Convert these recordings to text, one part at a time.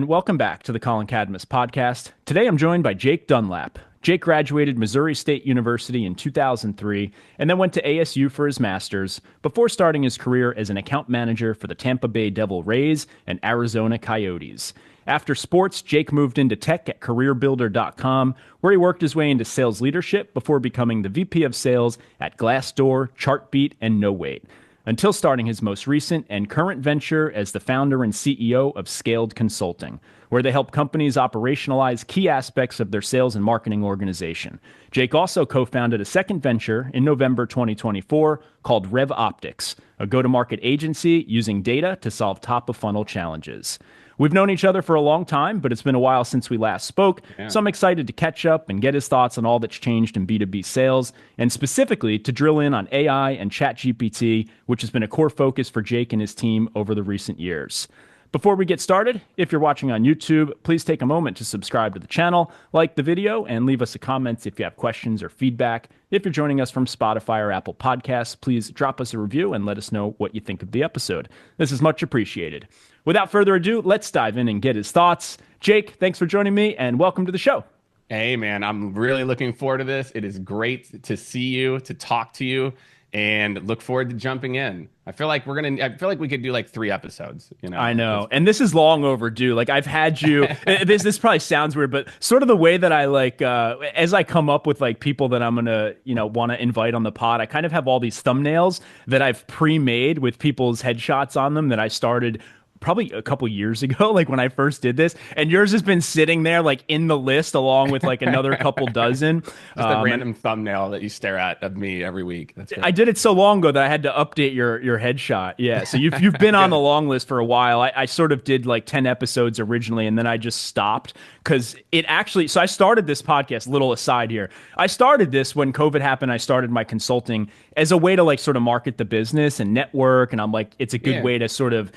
and welcome back to the Collin Cadmus Podcast. Today I'm joined by Jake Dunlap. Jake graduated Mirousi State University in 2003 and then went to ASU for his master's before starting his career as an account manager for the Tampa Bay Devil Rays and Arizona Coyotes. After sports, Jake moved into tech at careerbuilder.com, where he worked his way into sales leadership before becoming the VP of sales at Glassdoor, Chartbeat, and Nowait, until starting his most recent and current venture as the founder and CEO of Skaled Consulting, where they help companies operationalize key aspects of their sales and marketing organization. Jake also co-founded a second venture in November 2024 called RevOptics, a go-to-market agency using data to solve top-of-funnel challenges. We've known each other for a long time, but it's been a while since we last spoke, so I'm excited to catch up and get his thoughts on all that's changed in B2B sales, and specifically to drill in on AI and ChatGPT, which has been a core focus for Jake and his team over the recent years. Before we get started, if you're watching on YouTube, please take a moment to subscribe to the channel, like the video, and leave us a comment if you have questions or feedback. If you're joining us from Spotify or Apple Podcasts, please drop us a review and let us know what you think of the episode. This is much appreciated. Without further ado, let's dive in and get his thoughts. Jake, thanks for joining me and welcome to the show. Hey, man, I'm really looking forward to this. It is great to see you, to talk to you, and look forward to jumping in. I feel like we could do like 3 episodes, you know. I know. And this is long overdue. Like I've had you this probably sounds weird, but sort of the way that I like as I come up with like people that I'm going to, want to invite on the pod, I kind of have all these thumbnails that I've pre-made with people's headshots on them that I started probably a couple years ago, like when I first did this, and yours has been sitting there like in the list along with like another couple dozen. Just a random thumbnail that you stare at of me every week. That's great. I did it so long ago that I had to update your headshot. Yeah, so you've been on the long list for a while. I sort of did like 10 episodes originally, and then I just stopped because it actually. So I started this podcast. Little aside here, I started this when COVID happened. I started my consulting as a way to like sort of market the business and network, and I'm like, it's a good way to sort of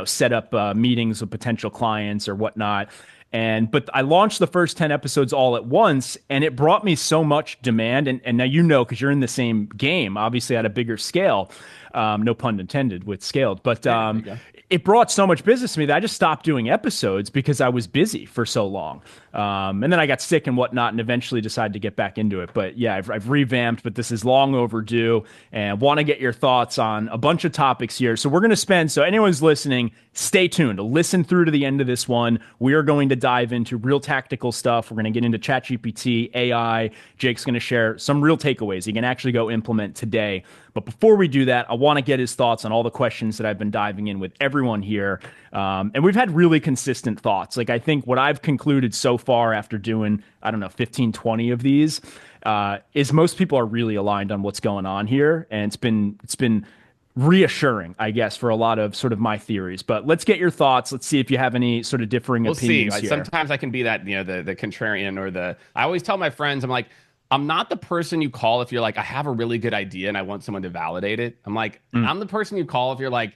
set up meetings with potential clients or whatnot. But I launched the first 10 episodes all at once, and it brought me so much demand. And now because you're in the same game, obviously at a bigger scale, no pun intended with Scaled, but it brought so much business to me that I just stopped doing episodes because I was busy for so long. And then I got sick and whatnot and eventually decided to get back into it. But yeah, I've revamped, but this is long overdue and want to get your thoughts on a bunch of topics here. So we're going to so anyone's listening, stay tuned. Listen through to the end of this one. We are going to dive into real tactical stuff. We're going to get into ChatGPT, AI. Jake's going to share some real takeaways you can actually go implement today. But before we do that, I want to get his thoughts on all the questions that I've been diving in with everyone here. And we've had really consistent thoughts. Like I think what I've concluded so far after doing, 15, 20 of these, is most people are really aligned on what's going on here. And it's been reassuring, I guess, for a lot of sort of my theories. But let's get your thoughts. Let's see if you have any sort of differing opinions see. here. Sometimes I can be that, the contrarian or I always tell my friends, I'm like, I'm not the person you call if you're like, I have a really good idea and I want someone to validate it. I'm like, I'm the person you call if you're like,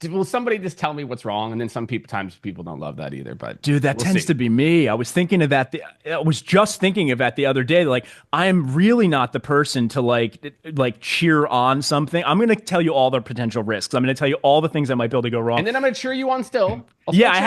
will somebody just tell me what's wrong? And then sometimes people don't love that either. But dude, that tends to be me. I was thinking of that. I was just thinking of that the other day. Like, I am really not the person to like cheer on something. I'm going to tell you all the potential risks. I'm going to tell you all the things that might be able to go wrong. And then I'm going to cheer you on still. I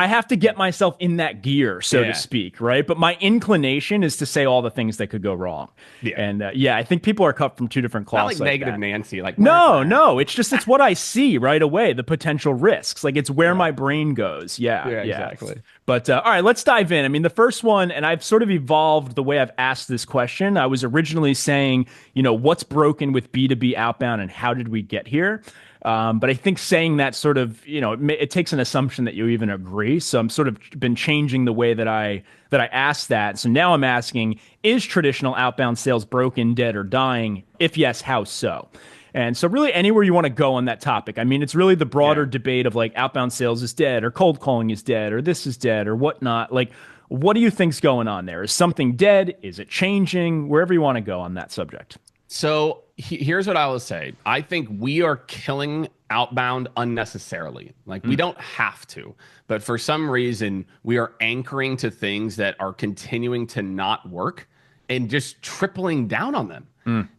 have to get myself in that gear, so to speak, right? But my inclination is to say all the things that could go wrong. Yeah. And I think people are cut from two different cloths. Not like negative Nancy. Like no. It's what I see right away. The potential risks. Like it's where my brain goes. Yeah, exactly. But all right, let's dive in. I mean, the first one, and I've sort of evolved the way I've asked this question. I was originally saying, what's broken with B2B outbound and how did we get here? But I think saying that sort of, it takes an assumption that you even agree. So I'm sort of been changing the way that I ask that. So now I'm asking, is traditional outbound sales broken, dead, or dying? If yes, how so? And so really anywhere you want to go on that topic. I mean, it's really the broader debate of like outbound sales is dead or cold calling is dead or this is dead or whatnot. Like, what do you think's going on there? Is something dead? Is it changing? Wherever you want to go on that subject. So here's what I will say. I think we are killing outbound unnecessarily. Like we don't have to, but for some reason we are anchoring to things that are continuing to not work and just tripling down on them.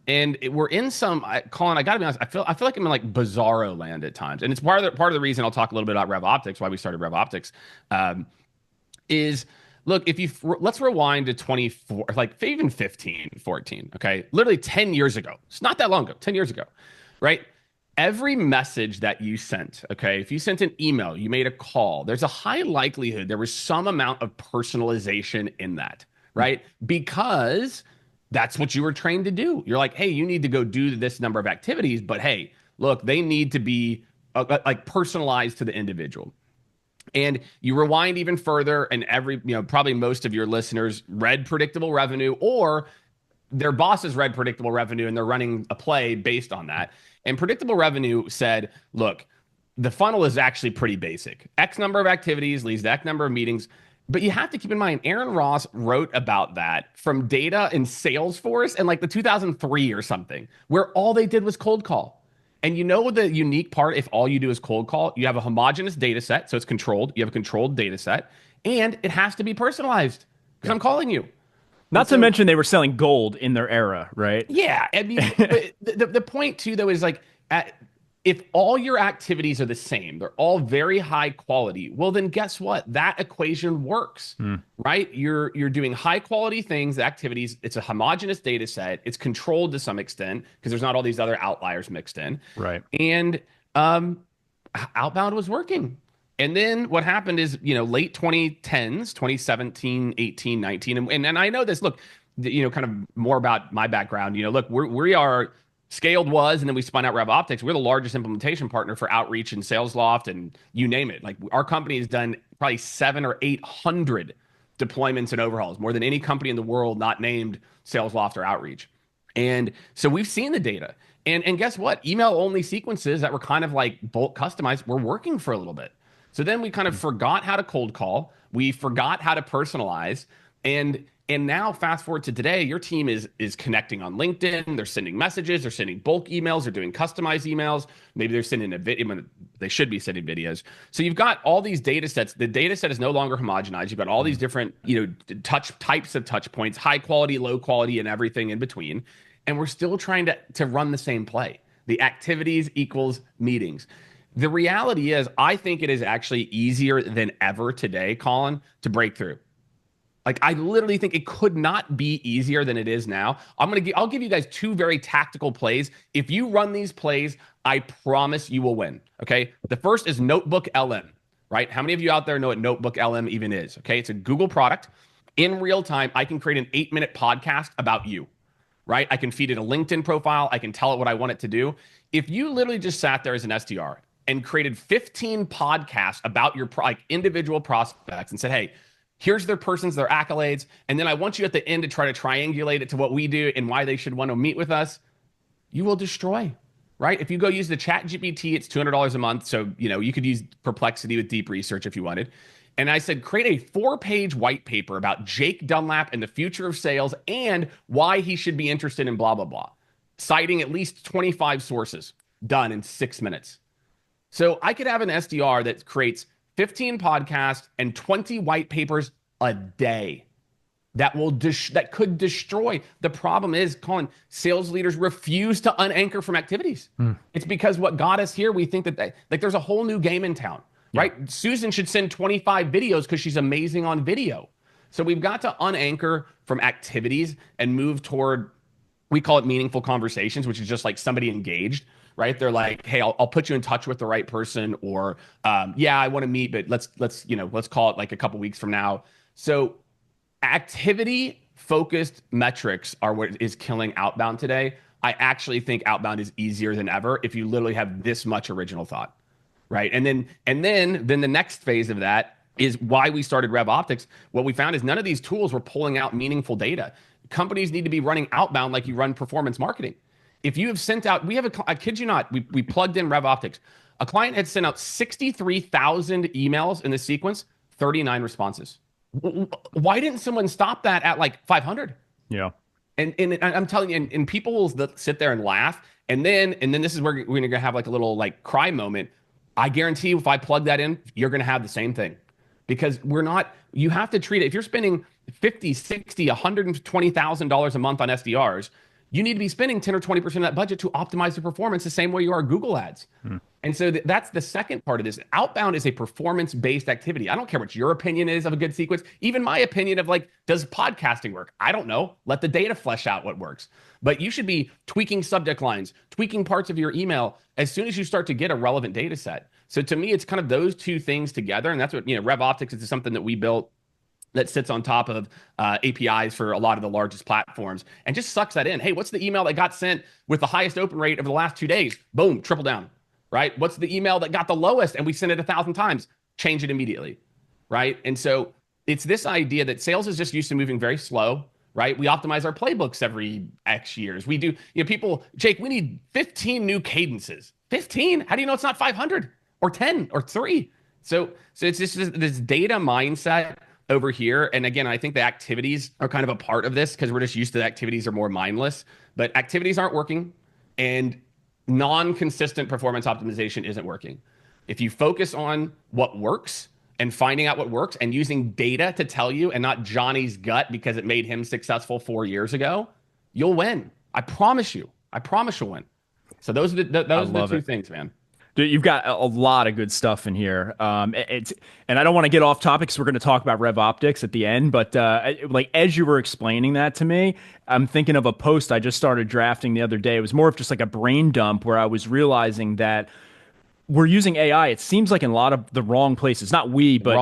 And we're in some, Collin, I gotta be honest, I feel like I'm in like bizarro land at times. And it's part of the reason I'll talk a little bit about RevOptics, why we started RevOptics. is look, if you let's rewind to 24, like even 15, 14, okay? Literally 10 years ago. It's not that long ago, 10 years ago, right? Every message that you sent, okay, if you sent an email, you made a call, there's a high likelihood there was some amount of personalization in that, right? Because that's what you were trained to do. You're like, hey, you need to go do this number of activities, but hey, look, they need to be like personalized to the individual. And you rewind even further, and probably most of your listeners read predictable revenue, or their bosses read predictable revenue and they're running a play based on that. And predictable revenue said, look, the funnel is actually pretty basic. X number of activities leads to X number of meetings. But you have to keep in mind, Aaron Ross wrote about that from data in Salesforce in like the 2003 or something, where all they did was cold call. And you know the unique part, if all you do is cold call, you have a homogeneous data set, so it's controlled. You have a controlled data set, and it has to be personalized because I'm calling you. Not to mention they were selling gold in their era, right? Yeah. I mean, but the point too, though, is like if all your activities are the same, they're all very high quality, well, then guess what? That equation works, right? You're doing high quality things, activities. It's a homogeneous data set. It's controlled to some extent because there's not all these other outliers mixed in. Right. And Outbound was working. And then what happened is, late 2010s, 2017, 18, 19. And I know this, look, kind of more about my background. Look, we are Skaled was, and then we spun out RevOptics. We're the largest implementation partner for Outreach and SalesLoft and you name it. Like our company has done probably 700 or 800 deployments and overhauls, more than any company in the world not named SalesLoft or Outreach. And so we've seen the data. And guess what? Email-only sequences that were kind of like bulk customized were working for a little bit. So then we kind of forgot how to cold call. We forgot how to personalize. And now fast forward to today, your team is connecting on LinkedIn. They're sending messages. They're sending bulk emails. They're doing customized emails. Maybe they're sending a video. They should be sending videos. So you've got all these data sets. The data set is no longer homogenized. You've got all these different, types of touch points, high quality, low quality, and everything in between. And we're still trying to run the same play. The activities equals meetings. The reality is, I think it is actually easier than ever today, Collin, to break through. Like, I literally think it could not be easier than it is now. I'll give you guys two very tactical plays. If you run these plays, I promise you will win. Okay. The first is Notebook LM, right? How many of you out there know what Notebook LM even is? Okay. It's a Google product. In real time, I can create an 8-minute podcast about you, right? I can feed it a LinkedIn profile. I can tell it what I want it to do. If you literally just sat there as an SDR and created 15 podcasts about your individual prospects and said, hey, here's their accolades. And then I want you at the end to try to triangulate it to what we do and why they should want to meet with us. You will destroy, right? If you go use the ChatGPT, it's $200 a month. So, you could use Perplexity with deep research if you wanted. And I said, create a 4-page white paper about Jake Dunlap and the future of sales and why he should be interested in blah, blah, blah, citing at least 25 sources, done in 6 minutes. So I could have an SDR that creates 15 podcasts and 20 white papers a day that could destroy. The problem is, Collin, sales leaders refuse to unanchor from activities. It's because what got us here, we think that there's a whole new game in town, right? Susan should send 25 videos because she's amazing on video. So we've got to unanchor from activities and move toward, we call it meaningful conversations, which is just like somebody engaged. Right? They're like, hey, I'll put you in touch with the right person, or I want to meet, but let's call it like a couple weeks from now. So activity focused metrics are what is killing Outbound today. I actually think Outbound is easier than ever if you literally have this much original thought. Right. And then the next phase of that is why we started RevOptics. What we found is none of these tools were pulling out meaningful data. Companies need to be running outbound like you run performance marketing. If you have sent out, I kid you not, we plugged in RevOptics. A client had sent out 63,000 emails in the sequence, 39 responses. Why didn't someone stop that at like 500? Yeah. And I'm telling you, and people will sit there and laugh. And then this is where we're going to have like a little like cry moment. I guarantee you, if I plug that in, you're going to have the same thing. Because you have to treat it. If you're spending $50, $60, $120,000 a month on SDRs, you need to be spending 10 or 20% of that budget to optimize the performance the same way you are Google ads. And so that's the second part of this. Outbound is a performance-based activity. I don't care what your opinion is of a good sequence. Even my opinion of like, does podcasting work? I don't know. Let the data flesh out what works. But you should be tweaking subject lines, tweaking parts of your email as soon as you start to get a relevant data set. So to me, it's kind of those two things together. And that's what, RevOptics is something that we built that sits on top of APIs for a lot of the largest platforms and just sucks that in. Hey, what's the email that got sent with the highest open rate over the last 2 days? Boom, triple down, right? What's the email that got the lowest and we sent it 1,000 times? Change it immediately, right? And so it's this idea that sales is just used to moving very slow, right? We optimize our playbooks every X years. We do, people, Jake, we need 15 new cadences. 15? How do you know it's not 500 or 10 or 3? So it's just this data mindset over here. And again, I think the activities are kind of a part of this because we're just used to the activities are more mindless, but activities aren't working and non-consistent performance optimization isn't working. If you focus on what works and finding out what works and using data to tell you and not Johnny's gut because it made him successful 4 years ago, you'll win. I promise you. I promise you'll win. So those are the two things, man. Dude, you've got a lot of good stuff in here. And I don't want to get off topic because we're going to talk about RevOptics at the end. But like as you were explaining that to me, I'm thinking of a post I just started drafting the other day. It was more of just like a brain dump where I was realizing that we're using AI, it seems like in a lot of the wrong places, not we, but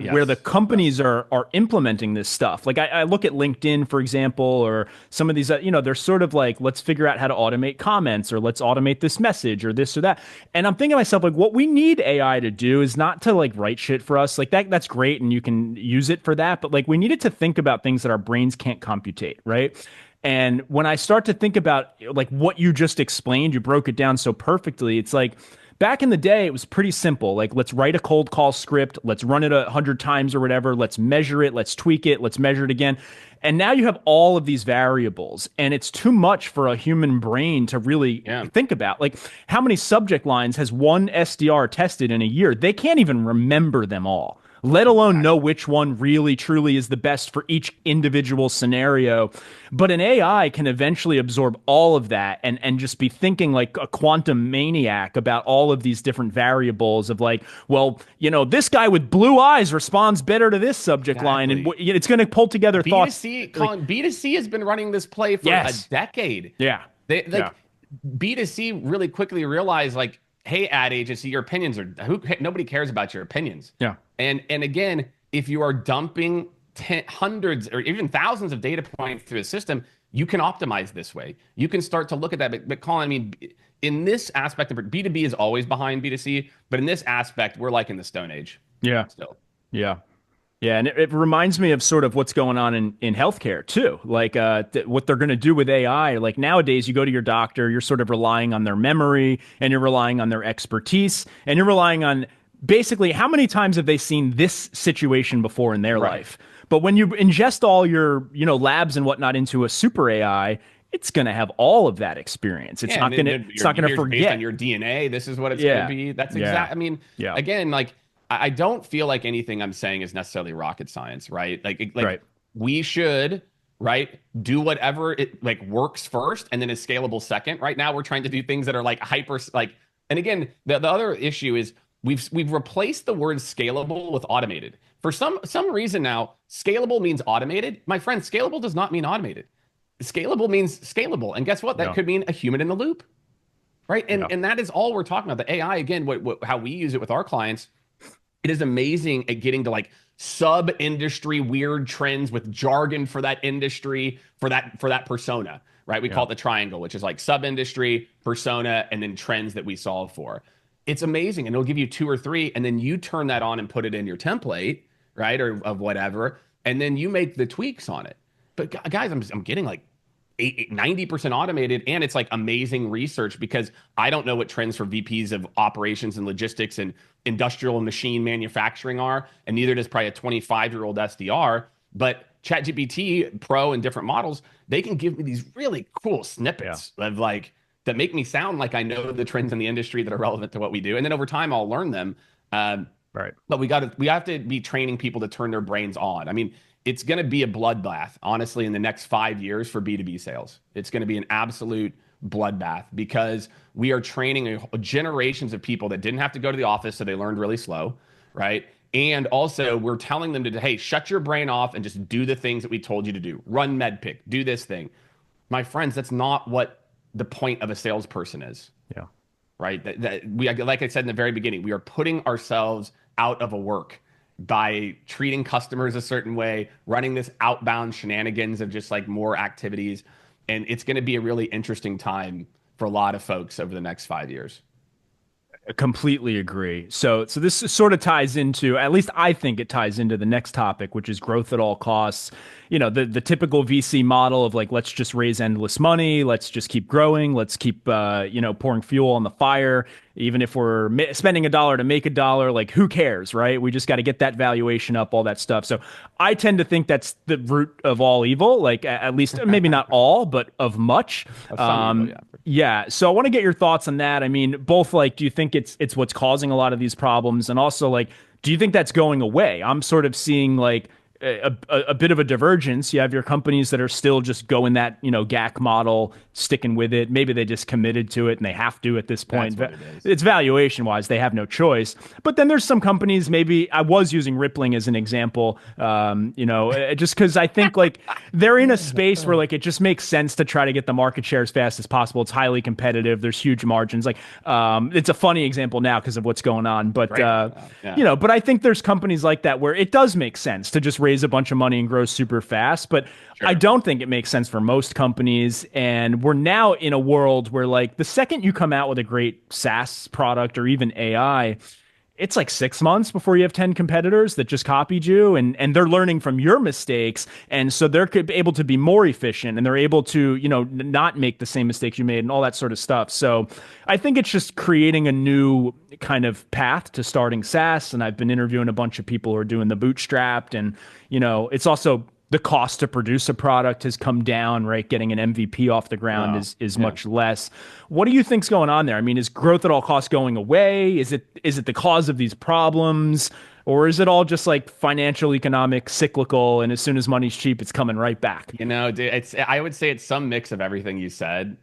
where the companies are implementing this stuff. Like I look at LinkedIn, for example, or some of these, they're sort of like, let's figure out how to automate comments or let's automate this message or this or that. And I'm thinking to myself, like, what we need AI to do is not to like write shit for us. Like that's great. And you can use it for that. But like, we needed to think about things that our brains can't computate, right? And when I start to think about like what you just explained, you broke it down so perfectly. It's like, back in the day, it was pretty simple. Like, let's write a cold call script. Let's run it 100 times or whatever. Let's measure it. Let's tweak it. Let's measure it again. And now you have all of these variables, and it's too much for a human brain to really think about. Like, how many subject lines has one SDR tested in a year? They can't even remember them all, let alone know which one really truly is the best for each individual scenario. But an AI can eventually absorb all of that and just be thinking like a quantum maniac about all of these different variables of like, well, this guy with blue eyes responds better to this subject line. And it's going to pull together thoughts. Collin, B2C has been running this play for a decade. Yeah. B2C really quickly realized like, hey, ad agency, your opinions are nobody cares about your opinions. Yeah. And again, if you are dumping hundreds or even thousands of data points through a system, you can optimize this way. You can start to look at that. But Collin, I mean, in this aspect of B2B is always behind B2C, but in this aspect, we're like in the Stone Age. Yeah. Still. Yeah. Yeah, and it reminds me of sort of what's going on in healthcare too. Like what they're going to do with AI. Like nowadays, you go to your doctor, you're sort of relying on their memory, and you're relying on their expertise, and you're relying on basically how many times have they seen this situation before in their life. But when you ingest all your labs and whatnot into a super AI, it's going to have all of that experience. It's not going to forget. Based on your DNA, this is what it's going to be. That's exact. I mean, again, like. I don't feel like anything I'm saying is necessarily rocket science, right? Like we should, do whatever it like works first and then is scalable second. Right now, we're trying to do things that are like and again, the other issue is we've replaced the word scalable with automated. For some reason now, scalable means automated. My friend, scalable does not mean automated. Scalable means scalable. And guess what? That could mean a human in the loop, right? And that is all we're talking about. The AI, again, how we use it with our clients, it is amazing at getting to like sub-industry weird trends with jargon for that industry, for that persona, right? We call it the triangle, which is like sub-industry, persona, and then trends that we solve for. It's amazing. And it'll give you 2 or 3, and then you turn that on and put it in your template, right? Or of whatever. And then you make the tweaks on it. But guys, I'm getting like 90% automated, and it's like amazing research because I don't know what trends for VPs of operations and logistics and industrial and machine manufacturing are, and neither does probably a 25-year-old SDR. But ChatGPT Pro and different models, they can give me these really cool snippets of like that make me sound like I know the trends in the industry that are relevant to what we do, and then over time I'll learn them. But we have to be training people to turn their brains on. I mean, it's going to be a bloodbath, honestly, in the next 5 years for B2B sales. It's going to be an absolute bloodbath because we are training generations of people that didn't have to go to the office, so they learned really slow, right? And also, we're telling them to, hey, shut your brain off and just do the things that we told you to do. Run MedPick, do this thing. My friends, that's not what the point of a salesperson is. Yeah. Right? That we, like I said in the very beginning, we are putting ourselves out of a work by treating customers a certain way, running this outbound shenanigans of just like more activities. And it's going to be a really interesting time for a lot of folks over the next 5 years. I completely agree. So this sort of ties into, at least I think it ties into the next topic, which is growth at all costs. You know, the typical VC model of like, let's just raise endless money. Let's just keep growing. Let's keep, pouring fuel on the fire. Even if we're spending $1 to make $1, like who cares, right? We just got to get that valuation up, all that stuff. So I tend to think that's the root of all evil, like at least maybe not all, but of much. Of some evil, yeah. Yeah. So I want to get your thoughts on that. I mean, both like, do you think it's what's causing a lot of these problems? And also like, do you think that's going away? I'm sort of seeing like a bit of a divergence. You have your companies that are still just going that, GAC model, sticking with it. Maybe they just committed to it and they have to at this point. That's what it is. It's valuation wise, they have no choice. But then there's some companies, maybe I was using Rippling as an example, just because I think like they're in a space where like it just makes sense to try to get the market share as fast as possible. It's highly competitive. There's huge margins. Like it's a funny example now because of what's going on. But, but I think there's companies like that where it does make sense to just raise a bunch of money and grow super fast. But sure. I don't think it makes sense for most companies. And we're now in a world where like the second you come out with a great SaaS product or even AI, it's like 6 months before you have 10 competitors that just copied you and they're learning from your mistakes. And so they're able to be more efficient and they're able to, not make the same mistakes you made and all that sort of stuff. So I think it's just creating a new kind of path to starting SaaS. And I've been interviewing a bunch of people who are doing the bootstrapped and, it's also the cost to produce a product has come down, right? Getting an MVP off the ground is much less. What do you think's going on there? I mean, is growth at all costs going away? Is it the cause of these problems? Or is it all just like financial, economic, cyclical, and as soon as money's cheap, it's coming right back? I would say it's some mix of everything you said.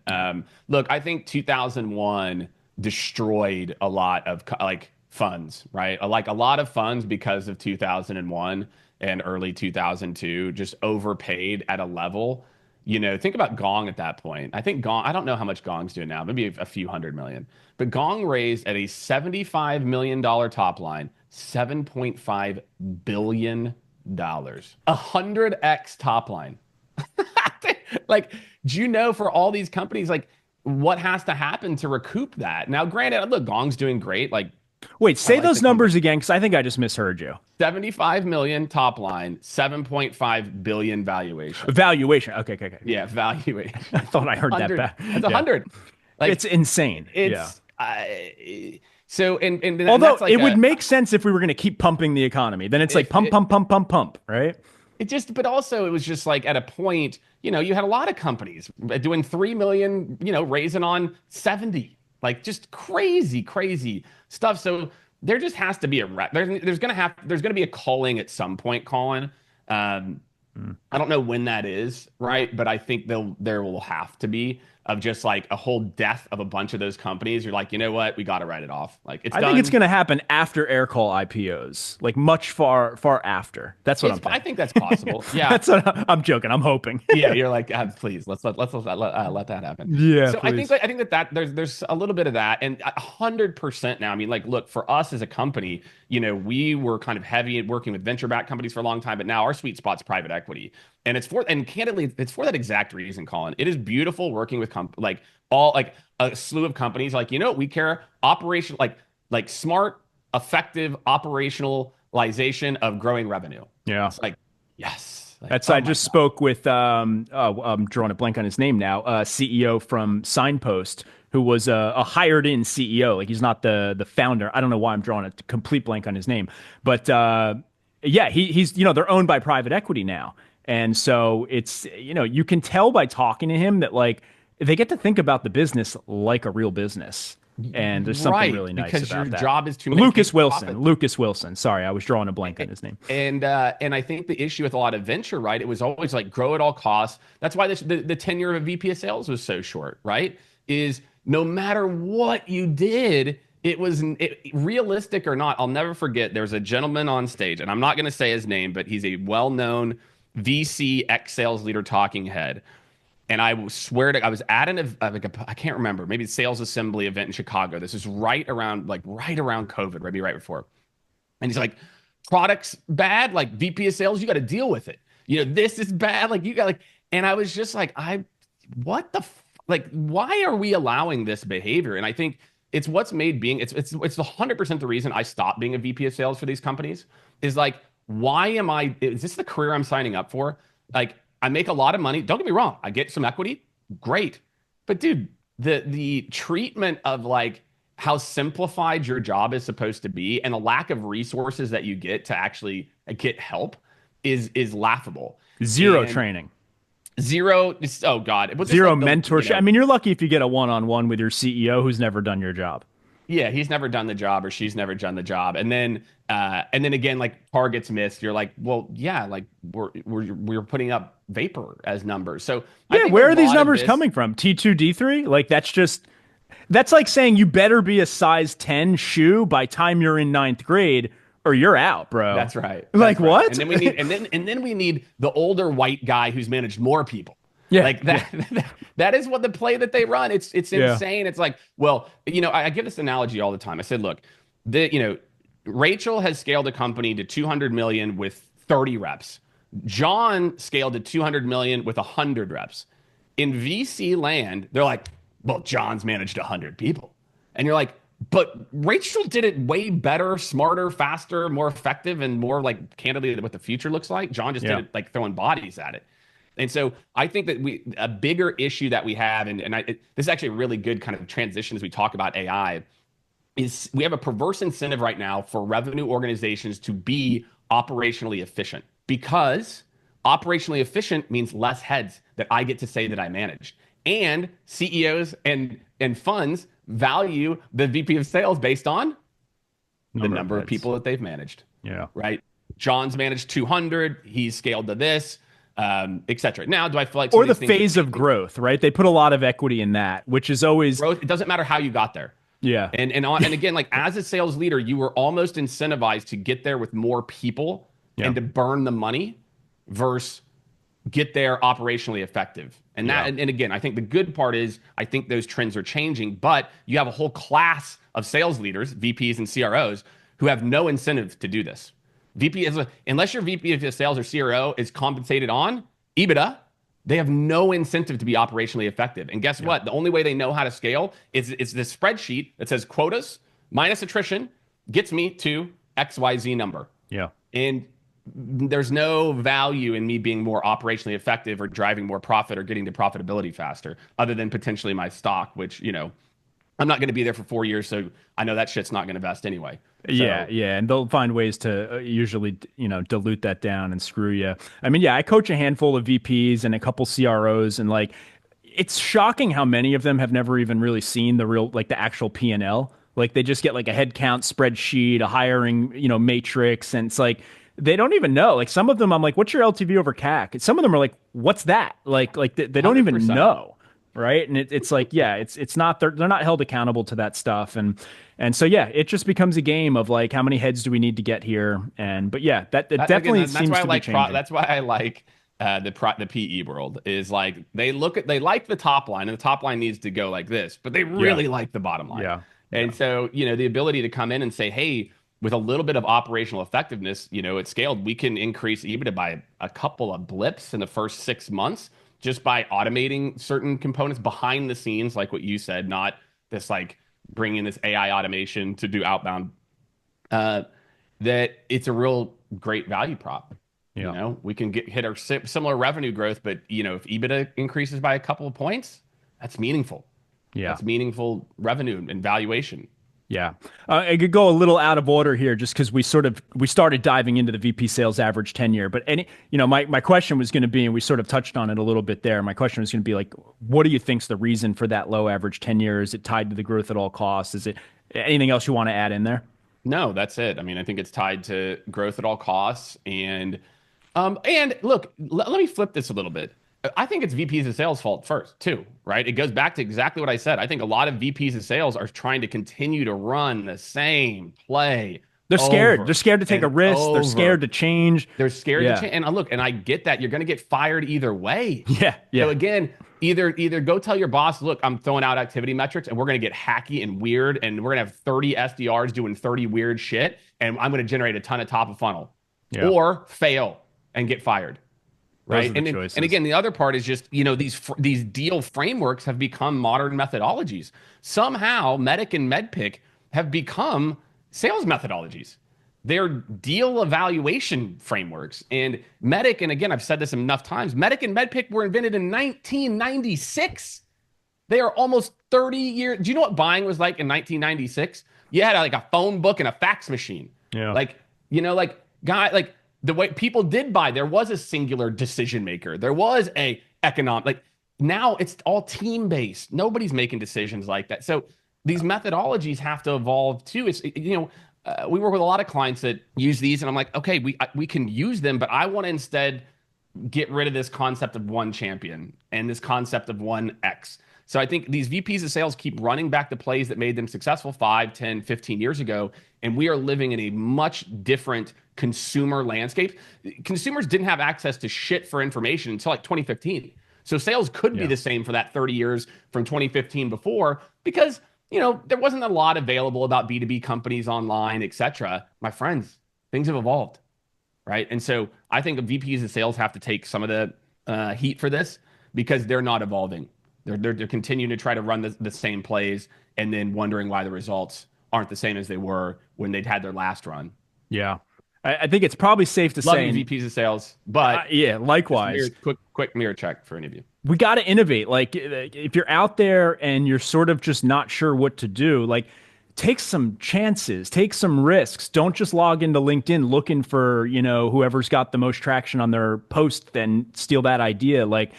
Look, I think 2001 destroyed a lot of like funds, right? Like a lot of funds because of 2001 and early 2002 just overpaid at a level. Think about Gong at that point. I think Gong, I don't know how much Gong's doing now, maybe a few $100 million. But Gong raised at a $75 million top line, $7.5 billion. 100x top line. Like, do for all these companies, like what has to happen to recoup that? Now, granted, look, Gong's doing great. Like, wait, say those numbers again, because I think I just misheard you. 75 million top line, 7.5 billion valuation. Valuation. Okay. Yeah, valuation. I thought I heard that back. That's 100. Like, it's insane. It's so and although that's like it would make sense if we were going to keep pumping the economy. Then it's like pump, right? But also it was just like at a point, you had a lot of companies doing 3 million, raising on 70. Like just crazy stuff. So there just has to be there's going to be a culling at some point, Collin. I don't know when that is, right? But I think there will have to be of just like a whole death of a bunch of those companies. You're like, you know what? We got to write it off. Like I think it's going to happen after Aircall IPOs, like much far after. That's what I'm thinking. I think that's possible. Yeah, that's what I'm joking. I'm hoping. Yeah, you're like, please let's let that happen. Yeah. So please. I think that there's a little bit of that, and 100% now. I mean, like, look, for us as a company, we were kind of heavy at working with venture-backed companies for a long time, but now our sweet spot's private equity. And candidly, it's for that exact reason, Collin. It is beautiful working with a slew of companies. Like, we care operation, like smart, effective operationalization of growing revenue. Yeah. It's like, yes. Like, I just spoke with, I'm drawing a blank on his name now, CEO from Signpost, who was a hired in CEO. Like he's not the founder. I don't know why I'm drawing a complete blank on his name, but he's, they're owned by private equity now. And so it's, you can tell by talking to him that like they get to think about the business like a real business. And there's something really nice because about your that. job is to Lucas make Wilson. profit. Lucas Wilson. Sorry, I was drawing a blank on his name. And I think the issue with a lot of venture, right? It was always like grow at all costs. That's why the tenure of a VP of sales was so short, right? Is no matter what you did, realistic or not, I'll never forget. There was a gentleman on stage, and I'm not going to say his name, but he's a well-known VC ex-sales leader talking head. And I swear to, I was at I can't remember, maybe a sales assembly event in Chicago. This is right around COVID, maybe right before. And he's like, products bad, like VP of sales, you got to deal with it. This is bad, like you got and I was just like, why are we allowing this behavior? And I think it's what's made it's the 100% the reason I stopped being a VP of sales for these companies is like, is this the career I'm signing up for? Like, I make a lot of money. Don't get me wrong. I get some equity. Great. But dude, the treatment of like how simplified your job is supposed to be and the lack of resources that you get to actually get help is laughable. Zero training. Zero. Oh God. Zero mentorship. I mean, you're lucky if you get a one-on-one with your CEO who's never done your job. Yeah, he's never done the job or she's never done the job. And then again, like targets missed. You're like, well, yeah, like we're putting up vapor as numbers. So yeah, where are these numbers coming from? T2, D3? Like that's like saying you better be a size 10 shoe by time you're in 9th grade or you're out, bro. That's right. Like right. what? And then we need and then we need the older white guy who's managed more people. Yeah, like that. That is what the play that they run. It's insane. It's like, well, I give this analogy all the time. I said, look, Rachel has scaled a company to 200 million with 30 reps. John scaled to 200 million with 100 reps. In VC land, they're like, well, John's managed 100 people, and you're like, but Rachel did it way better, smarter, faster, more effective, and more like candidly what the future looks like. John just did it like throwing bodies at it. And so I think that a bigger issue that we have, this is actually a really good kind of transition as we talk about AI, is we have a perverse incentive right now for revenue organizations to be operationally efficient, because operationally efficient means less heads that I get to say that I managed. And CEOs and funds value the VP of sales based on the number of people that they've managed. Yeah. Right. John's managed 200. He's scaled to this. Etc. Now, do I feel like or the phase of growth, right? They put a lot of equity in that, which is always growth. It doesn't matter how you got there. Yeah. And again, like as a sales leader, you were almost incentivized to get there with more people and to burn the money versus get there operationally effective. And and again, I think the good part is I think those trends are changing, but you have a whole class of sales leaders, VPs and CROs, who have no incentive to do this. Unless your VP of sales or CRO is compensated on EBITDA, they have no incentive to be operationally effective. And guess what? The only way they know how to scale is this spreadsheet that says quotas minus attrition gets me to XYZ number. Yeah. And there's no value in me being more operationally effective or driving more profit or getting to profitability faster, other than potentially my stock, which, I'm not going to be there for 4 years, so I know that shit's not going to vest anyway. So, yeah, and they'll find ways to usually, dilute that down and screw you. I mean, I coach a handful of VPs and a couple CROs, and like, it's shocking how many of them have never even really seen the actual P&L. Like, they just get like a headcount spreadsheet, a hiring, matrix, and it's like they don't even know. Like, some of them, I'm like, "What's your LTV over CAC?" Some of them are like, "What's that?" Like they don't even know. Right. And it's like, it's not, they're not held accountable to that stuff. And so, it just becomes a game of like, how many heads do we need to get here? That definitely seems to be changing. That's why I like the PE world is like, they like the top line, and the top line needs to go like this, but they really like the bottom line. Yeah. And so, the ability to come in and say, hey, with a little bit of operational effectiveness, at Scaled, we can increase EBITDA by a couple of blips in the first 6 months, just by automating certain components behind the scenes, like what you said, not this like bringing this AI automation to do outbound, that it's a real great value prop. We can hit our similar revenue growth, but if EBITDA increases by a couple of points, that's meaningful. Yeah. That's meaningful revenue and valuation. Yeah. I could go a little out of order here just because we started diving into the VP sales average tenure. But my question was going to be, and we sort of touched on it a little bit there. My question was going to be like, what do you think's the reason for that low average tenure? Is it tied to the growth at all costs? Is it anything else you want to add in there? No, that's it. I mean, I think it's tied to growth at all costs. And look, let me flip this a little bit. I think it's VPs of sales fault first too, right? It goes back to exactly what I said. I think a lot of VPs of sales are trying to continue to run the same play. They're scared. They're scared to take a risk. They're scared to change. They're scared to change. And look, and I get that you're going to get fired either way. Yeah. So again, either go tell your boss, look, I'm throwing out activity metrics and we're going to get hacky and weird and we're going to have 30 SDRs doing 30 weird shit and I'm going to generate a ton of top of funnel. Yeah. Or fail and get fired. Right. And again, the other part is just, these deal frameworks have become modern methodologies. Somehow Medic and MedPick have become sales methodologies. They're deal evaluation frameworks. And Medic, and again, I've said this enough times, Medic and MedPick were invented in 1996. They are almost 30 years. Do you know what buying was like in 1996? You had like a phone book and a fax machine. Yeah. The way people did buy, there was a singular decision maker. There was a economic, now it's all team based. Nobody's making decisions like that. So these methodologies have to evolve too. It's, we work with a lot of clients that use these and I'm like, okay, we can use them, but I want to instead get rid of this concept of one champion and this concept of one X. So I think these VPs of sales keep running back the plays that made them successful 5, 10, 15 years ago. And we are living in a much different consumer landscape. Consumers didn't have access to shit for information until like 2015. So sales could be the same for that 30 years from 2015 before, because, there wasn't a lot available about B2B companies online, et cetera. My friends, things have evolved, right? And so I think the VPs of sales have to take some of the heat for this because they're not evolving. They're continuing to try to run the same plays and then wondering why the results aren't the same as they were when they'd had their last run. Yeah. I think it's probably safe to say VPs of sales, but likewise. Quick mirror check for any of you. We got to innovate. Like if you're out there and you're sort of just not sure what to do, like take some chances, take some risks. Don't just log into LinkedIn looking for, whoever's got the most traction on their post, then steal that idea. Like,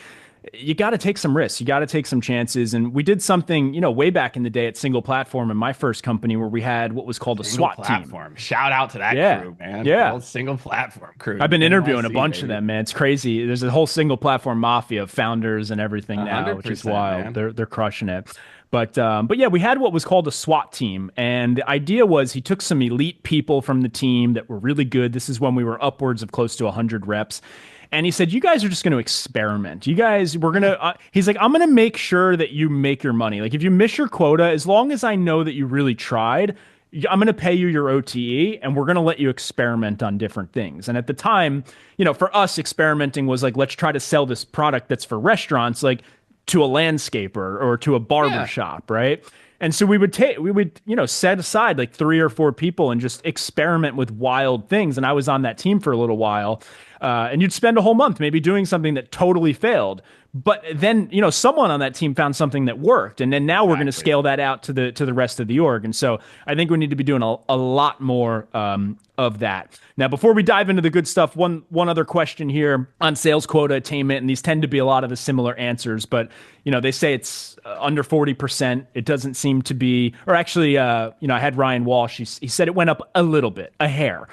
you got to take some risks. You got to take some chances. And we did something, way back in the day at Single Platform in my first company where we had what was called a SWAT platform. Shout out to that crew, man. Yeah. Single Platform crew. I've been interviewing a bunch of them, man. It's crazy. There's a whole Single Platform mafia of founders and everything now, which is wild. Man. They're crushing it. But yeah, we had what was called a SWAT team. And the idea was he took some elite people from the team that were really good. This is when we were upwards of close to 100 reps. And he said, you guys are just going to experiment. He's like, I'm going to make sure that you make your money. Like if you miss your quota, as long as I know that you really tried, I'm going to pay you your OTE and we're going to let you experiment on different things. And at the time, for us, experimenting was like, let's try to sell this product that's for restaurants, like to a landscaper or to a barber shop, right? And so we would set aside like 3 or 4 people and just experiment with wild things. And I was on that team for a little while. And you'd spend a whole month maybe doing something that totally failed. But then, someone on that team found something that worked. And then now we're going to scale that out to the rest of the org. And so I think we need to be doing a lot more of that. Now, before we dive into the good stuff, one other question here on sales quota attainment, and these tend to be a lot of the similar answers, but they say it's under 40%. It doesn't seem to be, or actually, I had Ryan Walsh. He said it went up a little bit, a hair.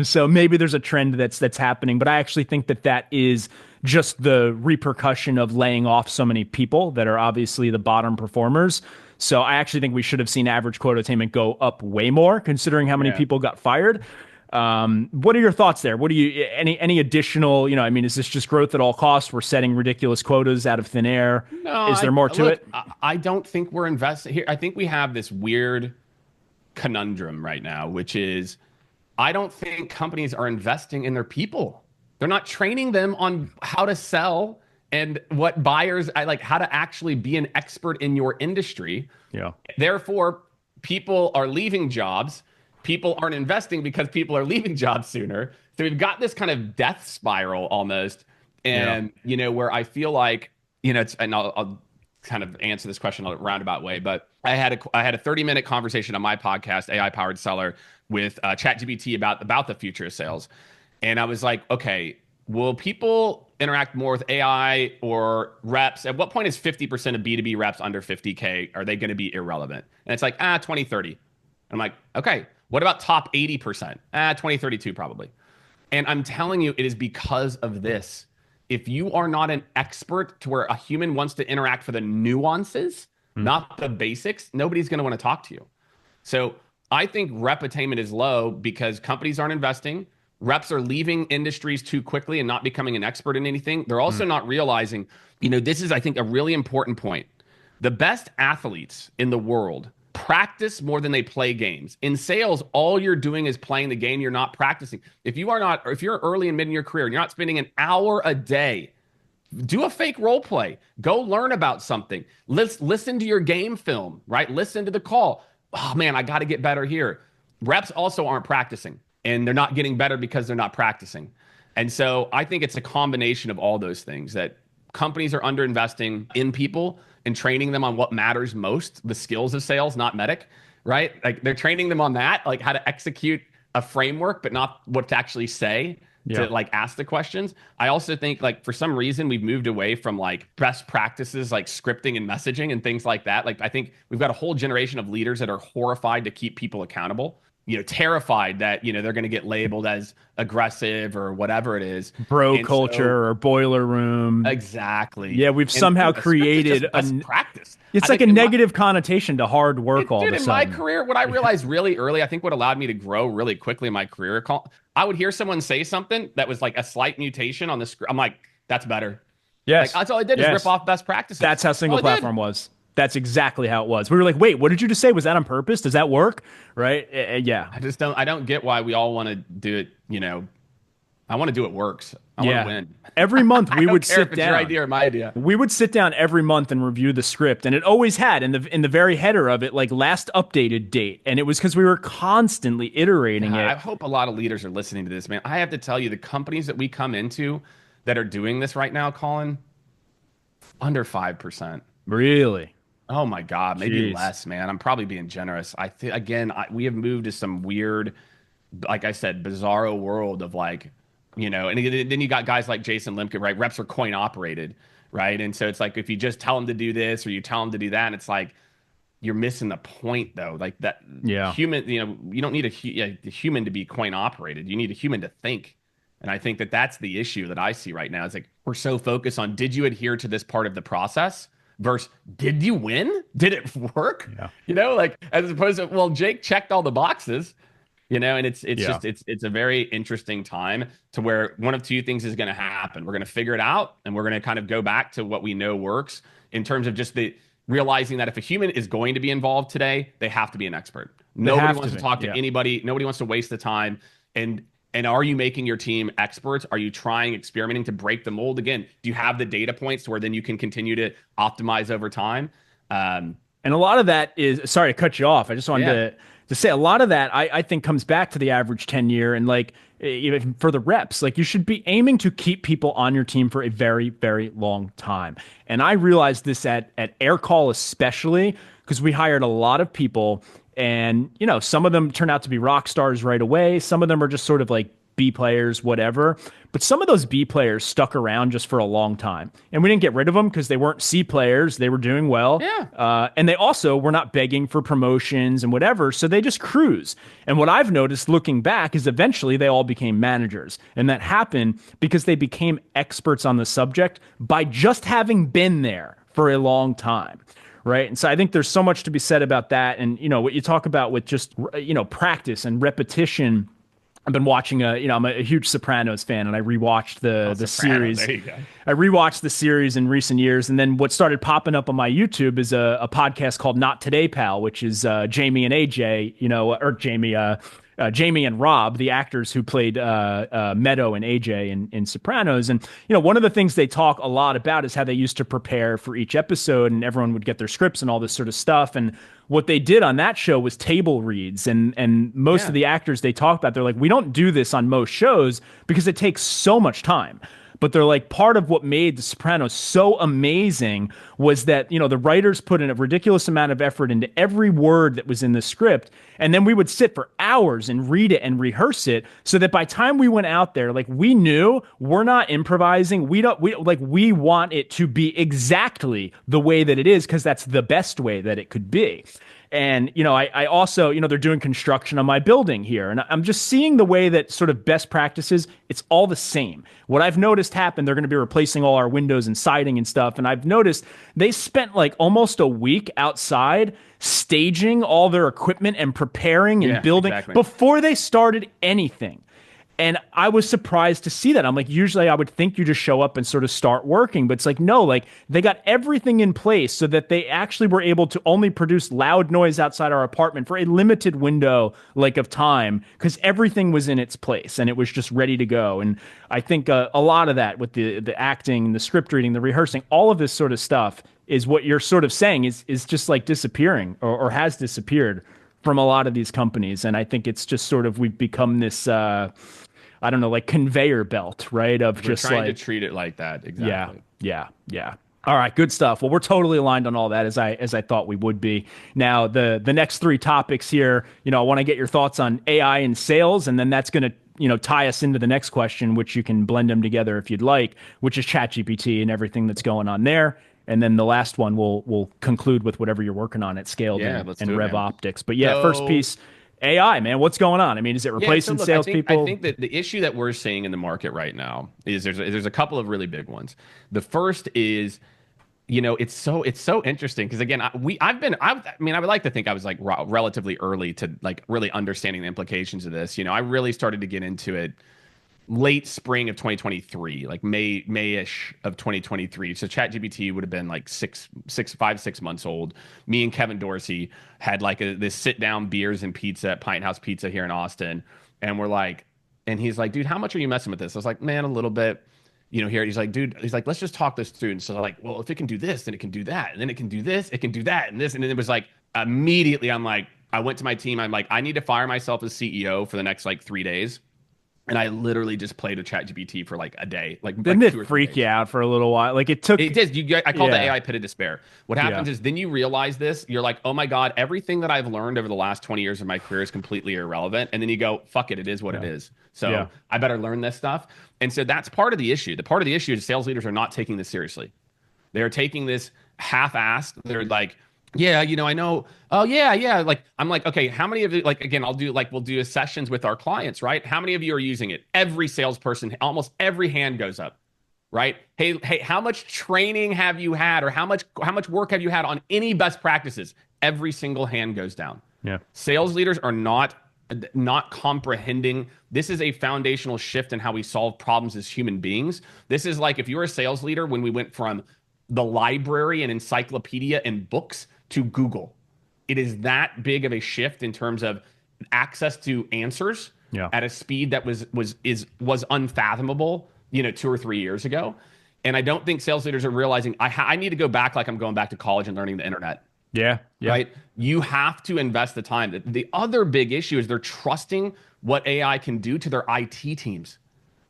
So maybe there's a trend that's happening, but I actually think that is just the repercussion of laying off so many people that are obviously the bottom performers. So I actually think we should have seen average quota attainment go up way more, considering how many people got fired. What are your thoughts there? What do you any additional? Is this just growth at all costs? We're setting ridiculous quotas out of thin air. No, is there more to it? I don't think we're investing here. I think we have this weird conundrum right now, which is I don't think companies are investing in their people. They're not training them on how to sell and what buyers how to actually be an expert in your industry. Yeah. Therefore, people are leaving jobs. People aren't investing because people are leaving jobs sooner. So we've got this kind of death spiral almost. And, where I feel like, and I'll kind of answer this question in a roundabout way, but I had a 30-minute conversation on my podcast, AI Powered Seller, with ChatGPT about the future of sales. And I was like, okay, will people interact more with AI or reps? At what point is 50% of B2B reps under 50K? Are they going to be irrelevant? And it's like, 2030. I'm like, okay, what about top 80%? 2032 probably. And I'm telling you, it is because of this. If you are not an expert to where a human wants to interact for the nuances, not the basics, nobody's going to want to talk to you. So I think rep attainment is low because companies aren't investing. Reps are leaving industries too quickly and not becoming an expert in anything. They're also not realizing, this is, I think, a really important point. The best athletes in the world practice more than they play games. In sales, all you're doing is playing the game. You're not practicing. If you're early and mid in your career and you're not spending an hour a day, do a fake role play. Go learn about something. Listen to your game film, right? Listen to the call. Oh man, I got to get better here. Reps also aren't practicing, and they're not getting better because they're not practicing. And so I think it's a combination of all those things that companies are underinvesting in people and training them on what matters most, the skills of sales, not medic, right? Like they're training them on that, like how to execute a framework, but not what to actually say to like ask the questions. I also think like for some reason we've moved away from like best practices, like scripting and messaging and things like that. Like I think we've got a whole generation of leaders that are horrified to keep people accountable. Terrified that, they're going to get labeled as aggressive or whatever it is. Bro culture or boiler room. Exactly. Yeah, we've somehow created a practice. It's like a negative connotation to hard work all of a sudden. In my career, what I realized really early, I think what allowed me to grow really quickly in my career, I would hear someone say something that was like a slight mutation on the script. I'm like, that's better. Yes. Like, that's all I did is rip off best practices. That's how single platform was. That's exactly how it was. We were like, wait, what did you just say? Was that on purpose? Does that work? Right? Yeah. I don't get why we all want to do it. I want to do what works. I want to win. Every month we would sit down. Your idea or my idea. We would sit down every month and review the script, and it always had in the very header of it, like last updated date. And it was because we were constantly iterating it. I hope a lot of leaders are listening to this, man. I have to tell you, the companies that we come into that are doing this right now, Collin, under 5%. Really? Oh my God, maybe less, man. I'm probably being generous. I think we have moved to some weird, like I said, bizarro world of like, and then you got guys like Jason Lemkin, right? Reps are coin operated, right? And so it's like if you just tell them to do this or you tell them to do that, and it's like you're missing the point though. Like that, human, you don't need a human to be coin operated. You need a human to think. And I think that's the issue that I see right now. It's like we're so focused on did you adhere to this part of the process? Versus, did you win? Did it work? Yeah. Like as opposed to, well, Jake checked all the boxes, and it's a very interesting time to where one of two things is going to happen. We're going to figure it out, and we're going to kind of go back to what we know works in terms of just realizing that if a human is going to be involved today, they have to be an expert. Nobody wants to talk to anybody. Nobody wants to waste the time. And are you making your team experts? Are you experimenting to break the mold? Again, do you have the data points to where then you can continue to optimize over time? And a lot of that is, sorry to cut you off. I just wanted to say a lot of that I think comes back to the average tenure and like even for the reps, like you should be aiming to keep people on your team for a very, very long time. And I realized this at Aircall especially because we hired a lot of people. And, some of them turn out to be rock stars right away. Some of them are just sort of like B players, whatever. But some of those B players stuck around just for a long time. And we didn't get rid of them because they weren't C players. They were doing well. Yeah. And they also were not begging for promotions and whatever. So they just cruise. And what I've noticed looking back is eventually they all became managers. And that happened because they became experts on the subject by just having been there for a long time. Right. And so I think there's so much to be said about that. And, what you talk about with just, practice and repetition. I've been watching I'm a huge Sopranos fan, and I rewatched the series. There you go. I rewatched the series in recent years. And then what started popping up on my YouTube is a podcast called Not Today, Pal, which is Jamie and AJ, or Jamie and Rob, the actors who played Meadow and AJ in Sopranos. And, one of the things they talk a lot about is how they used to prepare for each episode, and everyone would get their scripts and all this sort of stuff. And what they did on that show was table reads. And most of the actors they talk about, they're like, we don't do this on most shows because it takes so much time. but they're like, part of what made The Sopranos so amazing was that, the writers put in a ridiculous amount of effort into every word that was in the script. And then we would sit for hours and read it and rehearse it, so that by the time we went out there, like, we knew we're not improvising. We want it to be exactly the way that it is, because that's the best way that it could be. And, I also, they're doing construction on my building here. And I'm just seeing the way that sort of best practices, it's all the same. What I've noticed happen, they're going to be replacing all our windows and siding and stuff. And I've noticed they spent like almost a week outside staging all their equipment and preparing and building before they started anything. And I was surprised to see that. I'm like, usually I would think you just show up and sort of start working, but it's like, no, like, they got everything in place so that they actually were able to only produce loud noise outside our apartment for a limited window, like, of time, because everything was in its place and it was just ready to go. And I think a lot of that with the acting, the script reading, the rehearsing, all of this sort of stuff is what you're sort of saying is just like disappearing or has disappeared from a lot of these companies. And I think it's just sort of, we've become this, I don't know, like conveyor belt, right? Of We're just trying like to treat it like that. Exactly. Yeah. All right, good stuff. Well, we're totally aligned on all that, as I thought we would be. Now, the next three topics here, I want to get your thoughts on AI and sales, and then that's going to tie us into the next question, which you can blend them together if you'd like, which is ChatGPT and everything that's going on there. And then the last one we'll conclude with whatever you're working on at Skaled and RevOptics. But first piece. AI, man, what's going on? I mean, is it replacing salespeople? I think that the issue that we're seeing in the market right now is there's a couple of really big ones. The first is, it's so interesting because, again, I would like to think I was like relatively early to like really understanding the implications of this. I really started to get into it late spring of 2023, like May-ish of 2023. So ChatGPT would have been like 6 months old. Me and Kevin Dorsey had like this sit down beers and pizza at Pint House Pizza here in Austin. And we're like, and he's like, dude, how much are you messing with this? I was like, man, a little bit. Here, he's like, dude, let's just talk this through. And so like, well, if it can do this, then it can do that. And then it can do this, it can do that, and this. And then it was like, immediately I'm like, I went to my team. I'm like, I need to fire myself as CEO for the next like 3 days. And I literally just played with ChatGPT for like a day. Didn't it freak you out for a little while? Like it took. It did. I call the AI pit of despair. What happens is then you realize this. You're like, oh my God, everything that I've learned over the last 20 years of my career is completely irrelevant. And then you go, fuck it, it is what it is. So I better learn this stuff. And so that's part of the issue. The part of the issue is sales leaders are not taking this seriously. They're taking this half-assed. They're like, yeah, I know. Oh, yeah. Like, I'm like, okay, how many of you, like, again, we'll do sessions with our clients, right? How many of you are using it? Every salesperson, almost every hand goes up, right? Hey, how much training have you had, or how much work have you had on any best practices? Every single hand goes down. Yeah. Sales leaders are not comprehending. This is a foundational shift in how we solve problems as human beings. This is like, if you're a sales leader, when we went from the library and encyclopedia and books to Google. It is that big of a shift in terms of access to answers at a speed that was unfathomable, 2 or 3 years ago. And I don't think sales leaders are realizing I need to go back like I'm going back to college and learning the internet. Yeah. Right? You have to invest the time. The other big issue is they're trusting what AI can do to their IT teams.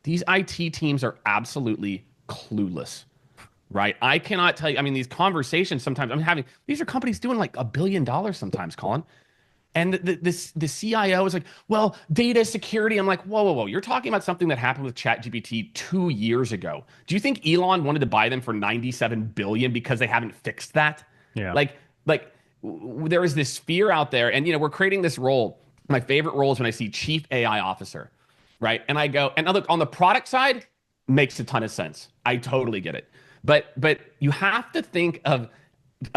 These IT teams are absolutely clueless. Right. I cannot tell you. I mean, these conversations sometimes I'm having, these are companies doing like $1 billion sometimes, Collin. And the CIO is like, well, data security. I'm like, whoa. You're talking about something that happened with ChatGPT 2 years ago. Do you think Elon wanted to buy them for $97 billion because they haven't fixed that? Yeah. Like there is this fear out there. And, we're creating this role. My favorite role is when I see chief AI officer. Right. And I go, and look, on the product side, makes a ton of sense. I totally get it. But you have to think of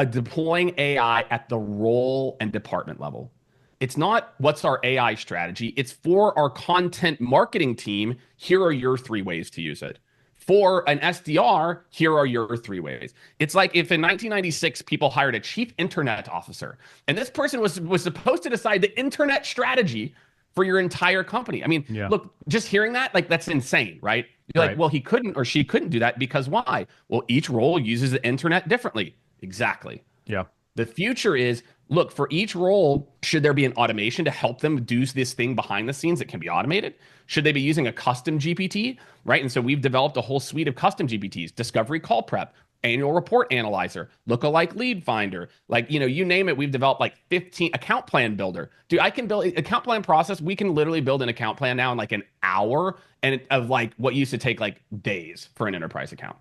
deploying AI at the role and department level. It's not what's our AI strategy. It's for our content marketing team. Here are your 3 ways to use it. For an SDR, here are your 3 ways. It's like if in 1996 people hired a chief internet officer, and this person was supposed to decide the internet strategy for your entire company. I mean, look, just hearing that, like, that's insane, right? You're like, well, he couldn't or she couldn't do that because why? Well, each role uses the internet differently. Exactly. Yeah. The future is look, for each role, should there be an automation to help them do this thing behind the scenes that can be automated? Should they be using a custom GPT, right? And so we've developed a whole suite of custom GPTs, discovery call prep, annual report analyzer, lookalike lead finder, like, you name it. We've developed like 15 account plan builder. Dude, I can build account plan process. We can literally build an account plan now in like an hour and of like what used to take like days for an enterprise account.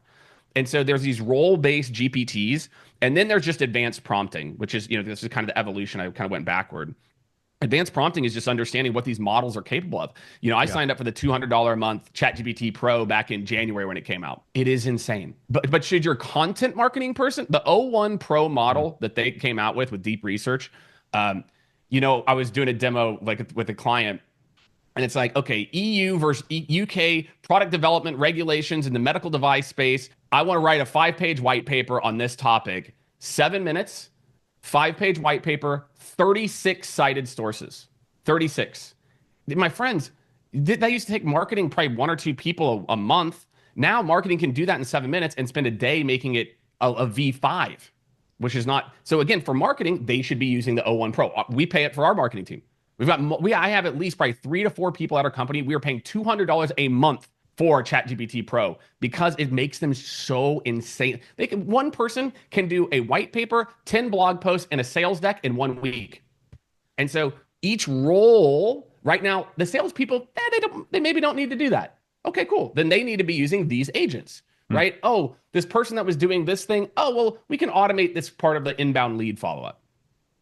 And so there's these role-based GPTs, and then there's just advanced prompting, which is, this is kind of the evolution. I kind of went backward. Advanced prompting is just understanding what these models are capable of. I signed up for the $200 a month ChatGPT Pro back in January when it came out. It is insane. But should your content marketing person, the O1 Pro model that they came out with deep research, I was doing a demo like with a client. And it's like, okay, EU versus UK product development regulations in the medical device space. I want to write a 5-page white paper on this topic. 7 minutes, 5-page white paper, 36 cited sources. 36. My friends, that used to take marketing probably 1 or 2 people a month. Now marketing can do that in 7 minutes and spend a day making it a V5, which is not. So again, for marketing, they should be using the O1 Pro. We pay it for our marketing team. I have at least probably 3 to 4 people at our company. We are paying $200 a month for ChatGPT Pro because it makes them so insane. One person can do a white paper, 10 blog posts, and a sales deck in 1 week. And so each role right now, the salespeople, they maybe don't need to do that. Okay, cool. Then they need to be using these agents, right? Oh, this person that was doing this thing. Oh, well, we can automate this part of the inbound lead follow-up.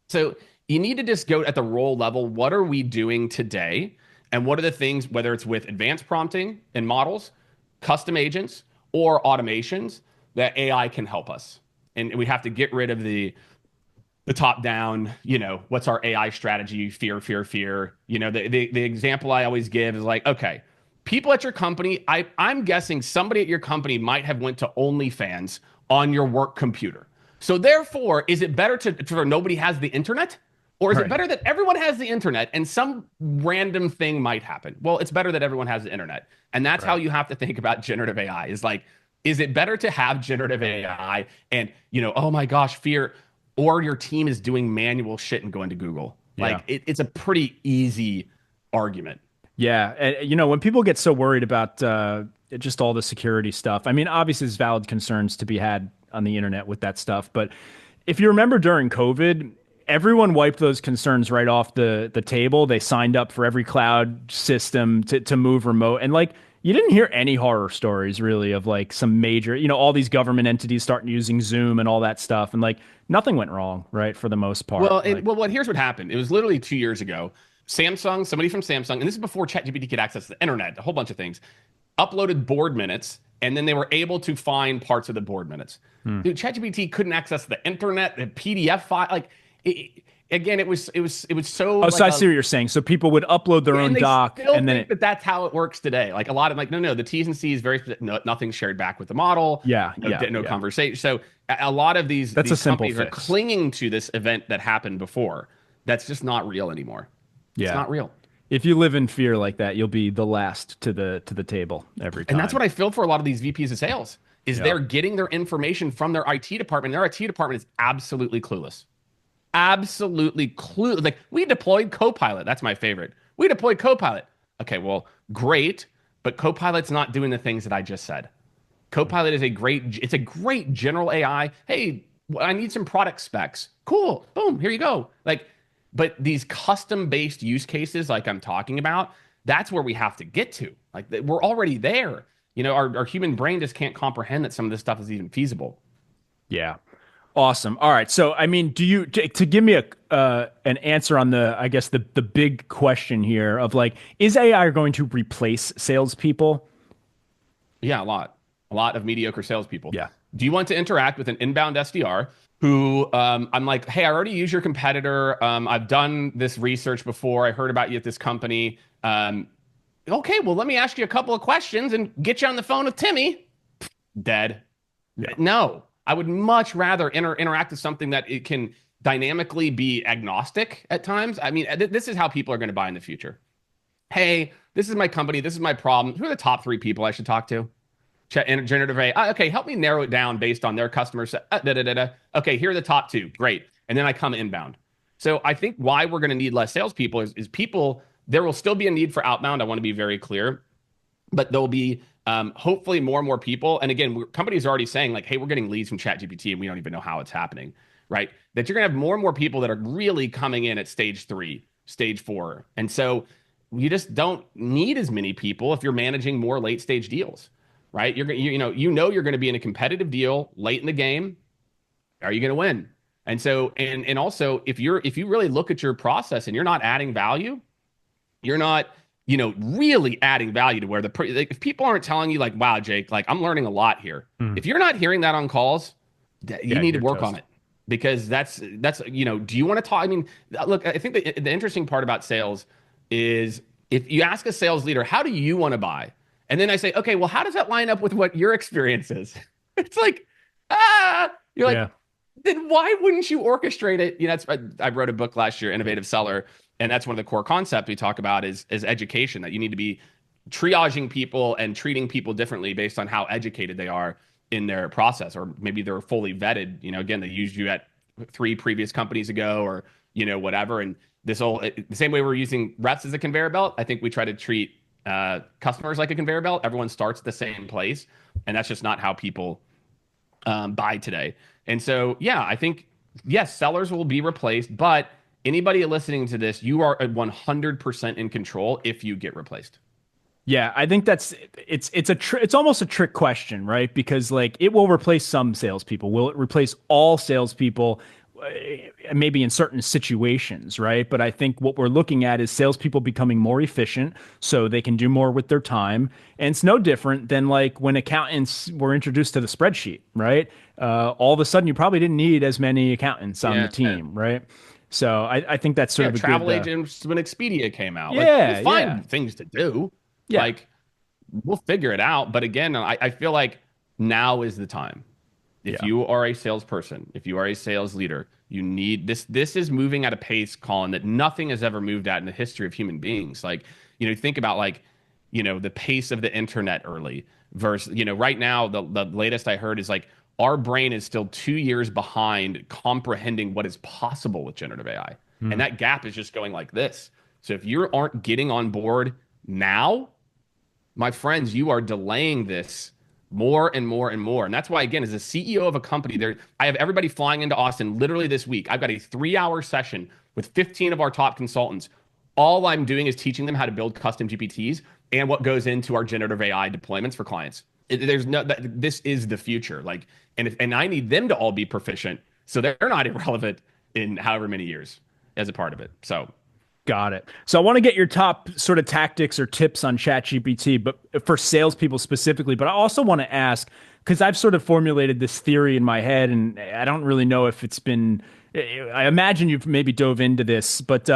So you need to just go at the role level. What are we doing today? And what are the things, whether it's with advanced prompting and models, custom agents, or automations, that AI can help us? And we have to get rid of the top down, what's our AI strategy? Fear. The example I always give is like, okay, people at your company, I'm guessing somebody at your company might have went to OnlyFans on your work computer. So therefore, is it better for nobody has the internet? Or is it better that everyone has the internet and some random thing might happen? Well, it's better that everyone has the internet. And that's how you have to think about generative AI is like, is it better to have generative AI and, oh my gosh, fear, or your team is doing manual shit and going to Google? Like it's a pretty easy argument. Yeah. And, when people get so worried about just all the security stuff, I mean, obviously there's valid concerns to be had on the internet with that stuff. But if you remember during COVID, everyone wiped those concerns right off the table. They signed up for every cloud system to move remote. And like, you didn't hear any horror stories really of like some major, all these government entities starting using Zoom and all that stuff. And like nothing went wrong, right? For the most part. Well, here's what happened. It was literally 2 years ago. Somebody from Samsung, and this is before ChatGPT could access the internet, a whole bunch of things, uploaded board minutes, and then they were able to find parts of the board minutes. Dude, ChatGPT couldn't access the internet, the PDF file, like. It was so. Oh, so I see what you're saying. So people would upload their own doc, and then that's how it works today. Like a lot of no, the T's and C's very nothing shared back with the model. No conversation. So a lot of these companies are clinging to this event that happened before. That's just not real anymore. It's not real. If you live in fear like that, you'll be the last to the table every time. And that's what I feel for a lot of these VPs of sales is they're getting their information from their IT department. Their IT department is absolutely clueless. Absolutely clueless. Like we deployed Copilot. That's my favorite. We deployed Copilot. Okay, well, great, but Copilot's not doing the things that I just said. Copilot is a great general AI. Hey, I need some product specs. Cool. Boom, here you go. But these custom-based use cases like I'm talking about, that's where we have to get to. Like we're already there. Our human brain just can't comprehend that some of this stuff is even feasible. Yeah. Awesome. All right. So, I mean, to give me an answer on the big question here of like, is AI going to replace salespeople? Yeah, a lot of mediocre salespeople. Yeah. Do you want to interact with an inbound SDR who I'm like, hey, I already use your competitor. I've done this research before. I heard about you at this company. Okay, well, let me ask you a couple of questions and get you on the phone with Timmy. Dead. Yeah. No. I would much rather interact with something that it can dynamically be agnostic at times. I mean, this is how people are going to buy in the future. Hey, this is my company. This is my problem. Who are the top 3 people I should talk to? Generative AI. Okay, help me narrow it down based on their customers. Okay, here are the top 2. Great. And then I come inbound. So I think why we're going to need less salespeople is people, there will still be a need for outbound. I want to be very clear, but there'll be hopefully more and more people. And again, companies are already saying like, hey, we're getting leads from ChatGPT and we don't even know how it's happening, right? That you're going to have more and more people that are really coming in at stage 3, stage 4. And so you just don't need as many people if you're managing more late stage deals, right? You're going to be in a competitive deal late in the game. Are you going to win? And so, and also if you really look at your process and you're not adding value, you're not, really adding value to where like, if people aren't telling you like, wow, Jake, like I'm learning a lot here. If you're not hearing that on calls, you need to work on it, because that's, do you want to talk? I mean, look, I think the interesting part about sales is if you ask a sales leader, how do you want to buy? And then I say, okay, well, how does that line up with what your experience is? It's like, you're like, then why wouldn't you orchestrate it? I wrote a book last year, Innovative Seller, and that's one of the core concepts we talk about is education, that you need to be triaging people and treating people differently based on how educated they are in their process, or maybe they're fully vetted. Again, they used you at 3 previous companies ago, or whatever. And the same way we're using reps as a conveyor belt, I think we try to treat customers like a conveyor belt. Everyone starts at the same place, and that's just not how people buy today. And so, yeah, I think, yes, sellers will be replaced, but anybody listening to this, you are 100% in control if you get replaced. Yeah, I think it's almost a trick question, right? Because like it will replace some salespeople. Will it replace all salespeople? Maybe in certain situations, right? But I think what we're looking at is salespeople becoming more efficient so they can do more with their time. And it's no different than like when accountants were introduced to the spreadsheet, right? All of a sudden, you probably didn't need as many accountants on the team, right? So I think that's sort of a travel good, agents when Expedia came out. Yeah, we'll find things to do. Yeah. Like we'll figure it out. But again, I feel like now is the time. If you are a salesperson, if you are a sales leader, you need this. This is moving at a pace, Collin, that nothing has ever moved at in the history of human beings. Like, think about like, the pace of the internet early versus, right now, the latest I heard is like our brain is still 2 years behind comprehending what is possible with generative AI. And that gap is just going like this. So if you aren't getting on board now, my friends, you are delaying this more and more and more. And that's why, again, as a CEO of a company, I have everybody flying into Austin literally this week. I've got a 3-hour session with 15 of our top consultants. All I'm doing is teaching them how to build custom GPTs and what goes into our generative AI deployments for clients. This is the future. Like, and I need them to all be proficient so they're not irrelevant in however many years as a part of it. So. Got it. So I want to get your top sort of tactics or tips on ChatGPT, but for salespeople specifically. But I also want to ask, because I've sort of formulated this theory in my head, and I don't really know if it's been. I imagine you've maybe dove into this, but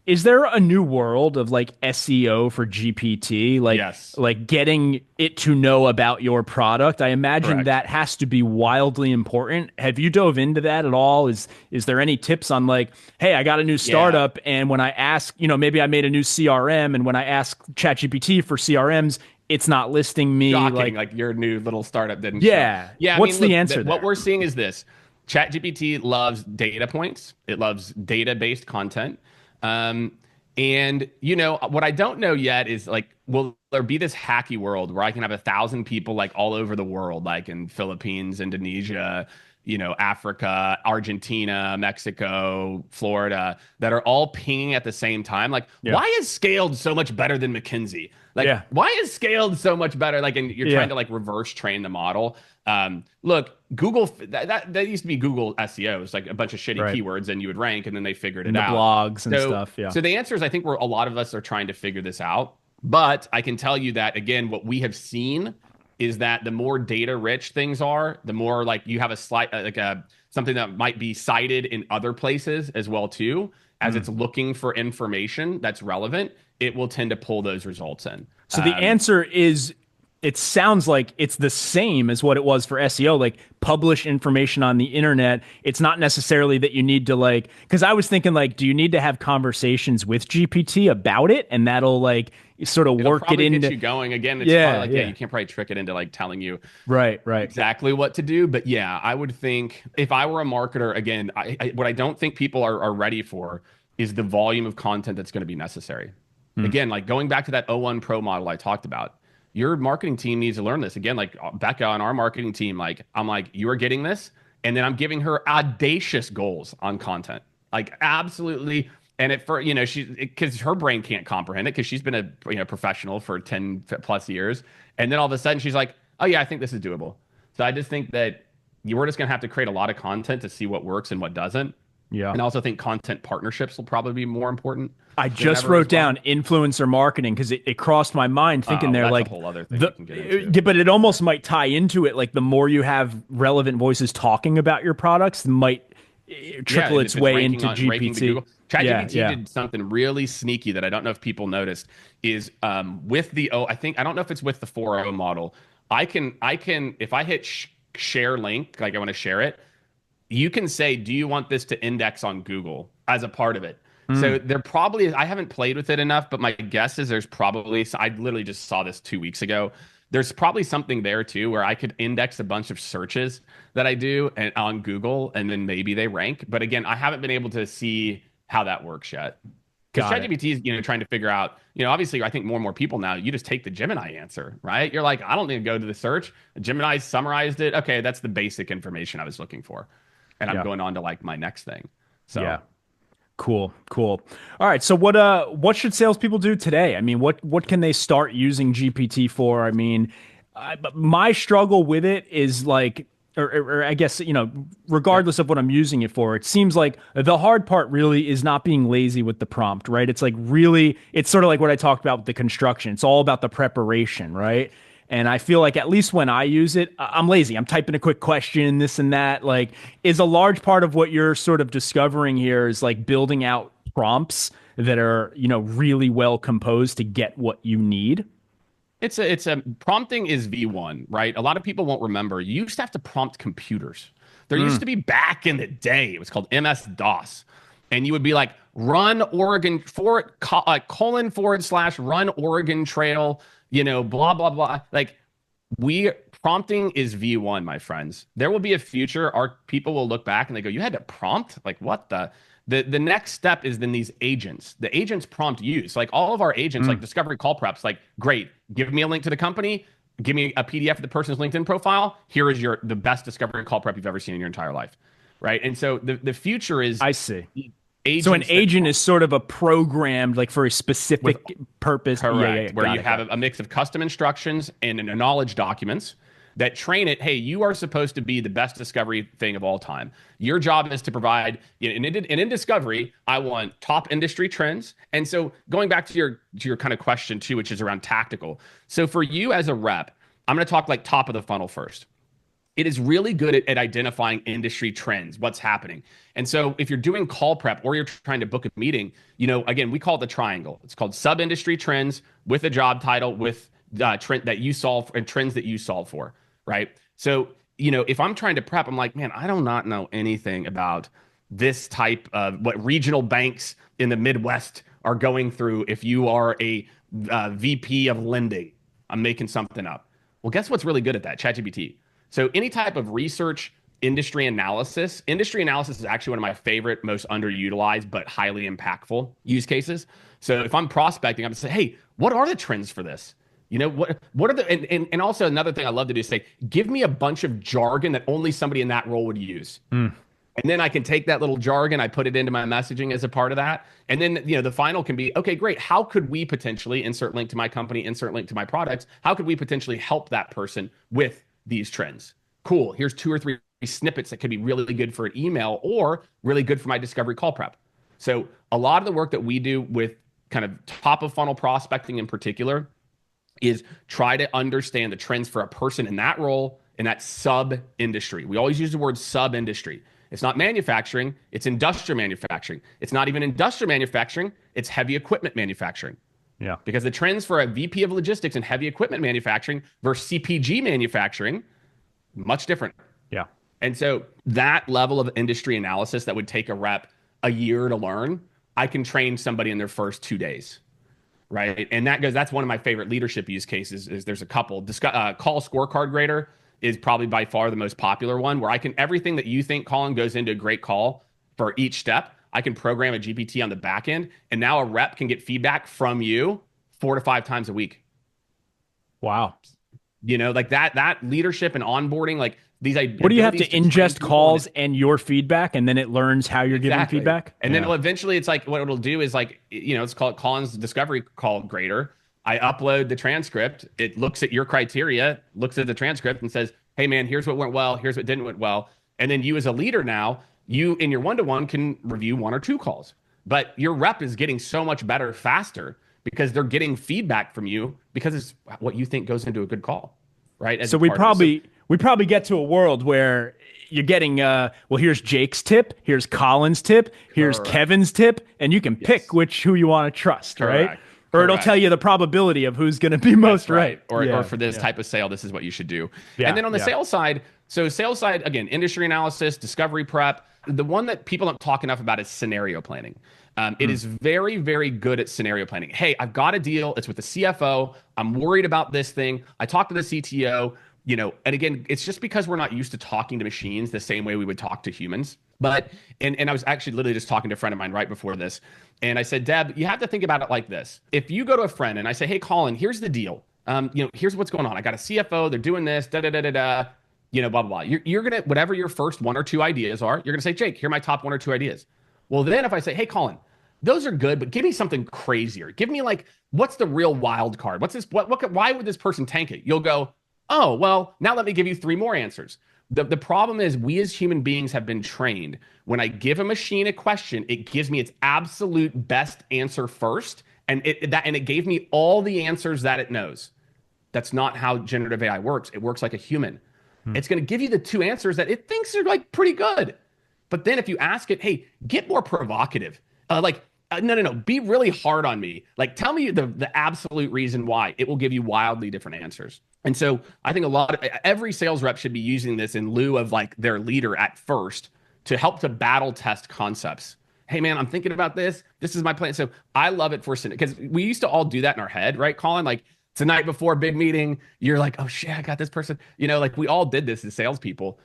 is there a new world of like SEO for GPT? Like, yes. Like getting it to know about your product? I imagine Correct. that has to be wildly important. Have you dove into that at all? Is there any tips on like, hey, I got a new startup, and when I ask, maybe I made a new CRM, and when I ask ChatGPT for CRMs, it's not listing me. Shocking, like your new little startup didn't. Yeah. Yeah. What's the answer there? What we're seeing is this: ChatGPT loves data points. It loves data-based content. And what I don't know yet is like, will there be this hacky world where I can have 1,000 people like all over the world, like in Philippines, Indonesia, Africa, Argentina, Mexico, Florida, that are all pinging at the same time? Like, why is Skaled so much better than McKinsey? Like, why is Skaled so much better? Like, and you're trying to like reverse train the model. Look, Google, that used to be Google SEO. It's like a bunch of shitty keywords and you would rank, and then they figured it out. Blogs and stuff. Yeah. So the answer is, I think a lot of us are trying to figure this out. But I can tell you that, again, what we have seen is that the more data rich things are, the more like you have a slight, something that might be cited in other places as well too, as it's looking for information that's relevant, it will tend to pull those results in. So the answer is it sounds like it's the same as what it was for SEO, like publish information on the internet. It's not necessarily that you need to like, because I was thinking like, do you need to have conversations with GPT about it? And that'll like sort of It'll work it probably into, get you going. Again, it's probably like, yeah, yeah. you can't probably trick it into like telling you Right. exactly what to do. But yeah, I would think if I were a marketer, again, what I don't think people are ready for is the volume of content that's going to be necessary. Again, like going back to that O1 Pro model I talked about, your marketing team needs to learn this. Again, like Becca on our marketing team, like I'm like, you are getting this. And then I'm giving her audacious goals on content. Like absolutely. And it for, because her brain can't comprehend it because she's been a professional for 10 plus years. And then all of a sudden she's like, oh yeah, I think this is doable. So I just think that we're just going to have to create a lot of content to see what works and what doesn't. Yeah. And I also think content partnerships will probably be more important. I just wrote down influencer marketing because it crossed my mind thinking they're that's like a whole other thing you can get into. yeah, but it almost might tie into it. Like the more you have relevant voices talking about your products, might trickle its way into GPT. ChatGPT did something really sneaky that I don't know if people noticed is with the I don't know if it's with the 4.0 model. I can if I hit share link, like I want to share it, you can say, do you want this to index on Google as a part of it? So there probably is, I haven't played with it enough, but my guess is there's probably, I literally just saw this 2 weeks ago. There's probably something there too, where I could index a bunch of searches that I do on Google and then maybe they rank. But again, I haven't been able to see how that works yet. Because ChatGPT is, trying to figure out, obviously I think more and more people now, you just take the Gemini answer, right? You're like, I don't need to go to the search. Gemini summarized it. Okay, that's the basic information I was looking for. And I'm going on to like my next thing. So yeah. Cool. All right. So what should salespeople do today? I mean, what can they start using GPT for? I mean, my struggle with it is like, or I guess, regardless of what I'm using it for, it seems like the hard part really is not being lazy with the prompt, right? It's like really, it's sort of like what I talked about with the construction. It's all about the preparation, right? And I feel like at least when I use it, I'm lazy. I'm typing a quick question, this and that. Like, is a large part of what you're sort of discovering here is like building out prompts that are, really well composed to get what you need. It's a prompting is V1, right? A lot of people won't remember. You used to have to prompt computers. There used to be back in the day, it was called MS-DOS. And you would be like, run Oregon :/run Oregon Trail, blah, blah, blah. Like prompting is V1, my friends. There will be a future, our people will look back and they go, you had to prompt? Like what the next step is then these agents. The agents prompt you. So like all of our agents, like discovery call preps, like, great, give me a link to the company, give me a PDF of the person's LinkedIn profile. Here is the best discovery call prep you've ever seen in your entire life. Right. And so the future is, I see. So an agent is sort of a programmed like for a specific purpose. Correct. Where you have a mix of custom instructions and knowledge documents that train it. Hey, you are supposed to be the best discovery thing of all time. Your job is to provide, and in discovery, I want top industry trends. And so going back to your kind of question too, which is around tactical. So for you as a rep, I'm going to talk like top of the funnel first. It is really good at identifying industry trends, what's happening. And so if you're doing call prep or you're trying to book a meeting, again, we call it the triangle. It's called sub-industry trends with a job title with trend that you solve and trends that you solve for, right? So, if I'm trying to prep, I'm like, man, I do not know anything about this type of what regional banks in the Midwest are going through if you are a VP of lending. I'm making something up. Well, guess what's really good at that? ChatGPT. So any type of research, industry analysis is actually one of my favorite, most underutilized, but highly impactful use cases. So if I'm prospecting, I'm going to say, hey, what are the trends for this? What are the, and also another thing I love to do is say, give me a bunch of jargon that only somebody in that role would use. And then I can take that little jargon, I put it into my messaging as a part of that. And then, the final can be, okay, great. How could we potentially insert link to my company, insert link to my products? How could we potentially help that person with these trends? Cool. Here's 2 or 3 snippets that could be really good for an email or really good for my discovery call prep. So a lot of the work that we do with kind of top of funnel prospecting in particular is try to understand the trends for a person in that role, in that sub industry. We always use the word sub industry. It's not manufacturing, it's industrial manufacturing. It's not even industrial manufacturing, it's heavy equipment manufacturing. Yeah. Because the trends for a VP of logistics and heavy equipment manufacturing versus CPG manufacturing, much different. Yeah. And so that level of industry analysis that would take a rep a year to learn, I can train somebody in their first 2 days. Right. And that's one of my favorite leadership use cases is there's a couple. Call scorecard grader is probably by far the most popular one where everything that you think, Collin, goes into a great call for each step. I can program a GPT on the back end, and now a rep can get feedback from you 4 to 5 times a week. Wow. Like that leadership and onboarding, like these ideas. What do you have to ingest calls and your feedback, and then it learns how you're giving feedback? And then eventually it's like, what it'll do is like, it's called Collin's discovery call grader. I upload the transcript. It looks at your criteria, looks at the transcript and says, hey man, here's what went well. Here's what didn't went well. And then you as a leader now, you in your one-to-one can review 1 or 2 calls, but your rep is getting so much better faster because they're getting feedback from you because it's what you think goes into a good call, right? So we probably get to a world where you're getting, here's Jake's tip, here's Collin's tip, here's Kevin's tip, and you can pick who you want to trust, right? Or it'll tell you the probability of who's going to be most right. Or for this type of sale, this is what you should do. And then on the sales side, again, industry analysis, discovery prep. The one that people don't talk enough about is scenario planning. It is very, very good at scenario planning. Hey, I've got a deal. It's with the CFO. I'm worried about this thing. I talked to the CTO, and again, it's just because we're not used to talking to machines the same way we would talk to humans. But, and I was actually literally just talking to a friend of mine right before this. And I said, Deb, you have to think about it like this. If you go to a friend and I say, hey, Collin, here's the deal. Here's what's going on. I got a CFO. They're doing this, blah, blah, blah. You're going to, whatever your first 1 or 2 ideas are, you're going to say, Jake, here are my top 1 or 2 ideas. Well, then if I say, hey, Collin, those are good, but give me something crazier. Give me like, what's the real wild card? What's this? Why would this person tank it? You'll go, oh, well, now let me give you 3 more answers. The problem is we as human beings have been trained. When I give a machine a question, it gives me its absolute best answer first. And it gave me all the answers that it knows. That's not how generative AI works. It works like a human. It's going to give you the 2 answers that it thinks are like pretty good. But then if you ask it, hey, get more provocative, no, be really hard on me. Like, tell me the absolute reason why. It will give you wildly different answers. And so I think every sales rep should be using this in lieu of like their leader at first to help to battle test concepts. Hey man, I'm thinking about this. This is my plan. So I love it because we used to all do that in our head, right, Collin? Like it's the night before a big meeting. You're like, oh shit, I got this person. Like we all did this as salespeople.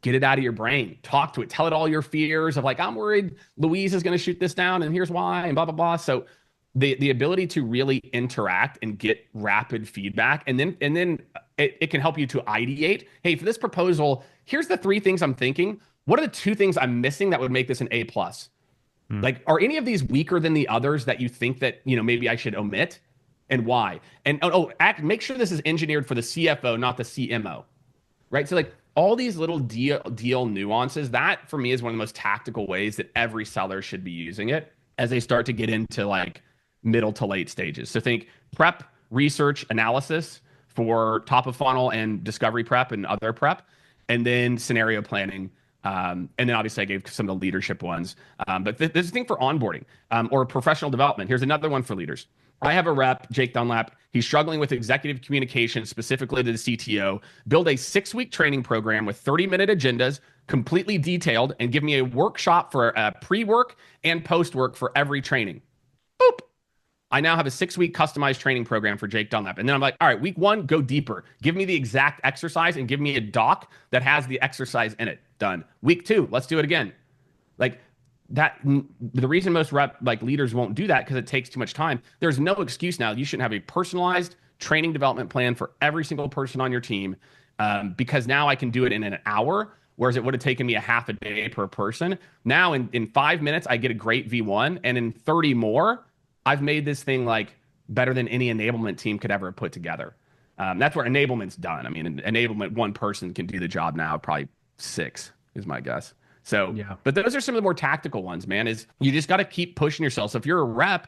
Get it out of your brain. Talk to it. Tell it all your fears of like, I'm worried Louise is going to shoot this down and here's why and blah, blah, blah. So the ability to really interact and get rapid feedback and then it can help you to ideate. Hey, for this proposal, here's the 3 things I'm thinking. What are the 2 things I'm missing that would make this an A+? Like, are any of these weaker than the others that you think that, maybe I should omit and why? And make sure this is engineered for the CFO, not the CMO, right? So like, all these little deal nuances, that for me is one of the most tactical ways that every seller should be using it as they start to get into like middle to late stages. So think prep, research, analysis for top of funnel and discovery prep and other prep, and then scenario planning. And then obviously I gave some of the leadership ones. But this is a thing for onboarding or professional development. Here's another one for leaders. I have a rep, Jake Dunlap. He's struggling with executive communication, specifically to the CTO. Build a 6-week training program with 30-minute agendas, completely detailed, and give me a workshop for pre-work and post-work for every training. Boop. I now have a 6-week customized training program for Jake Dunlap. And then I'm like, all right, week 1, go deeper. Give me the exact exercise and give me a doc that has the exercise in it. Done. Week 2, let's do it again. Like, that the reason most leaders won't do that because it takes too much time. There's no excuse now. You shouldn't have a personalized training development plan for every single person on your team because now I can do it in an hour, whereas it would have taken me a half a day per person. Now in 5 minutes, I get a great V1, and in 30 more, I've made this thing like better than any enablement team could ever have put together. That's where enablement's done. I mean, enablement, one person can do the job now, probably 6 is my guess. So, yeah. But those are some of the more tactical ones, man, is you just got to keep pushing yourself. So if you're a rep,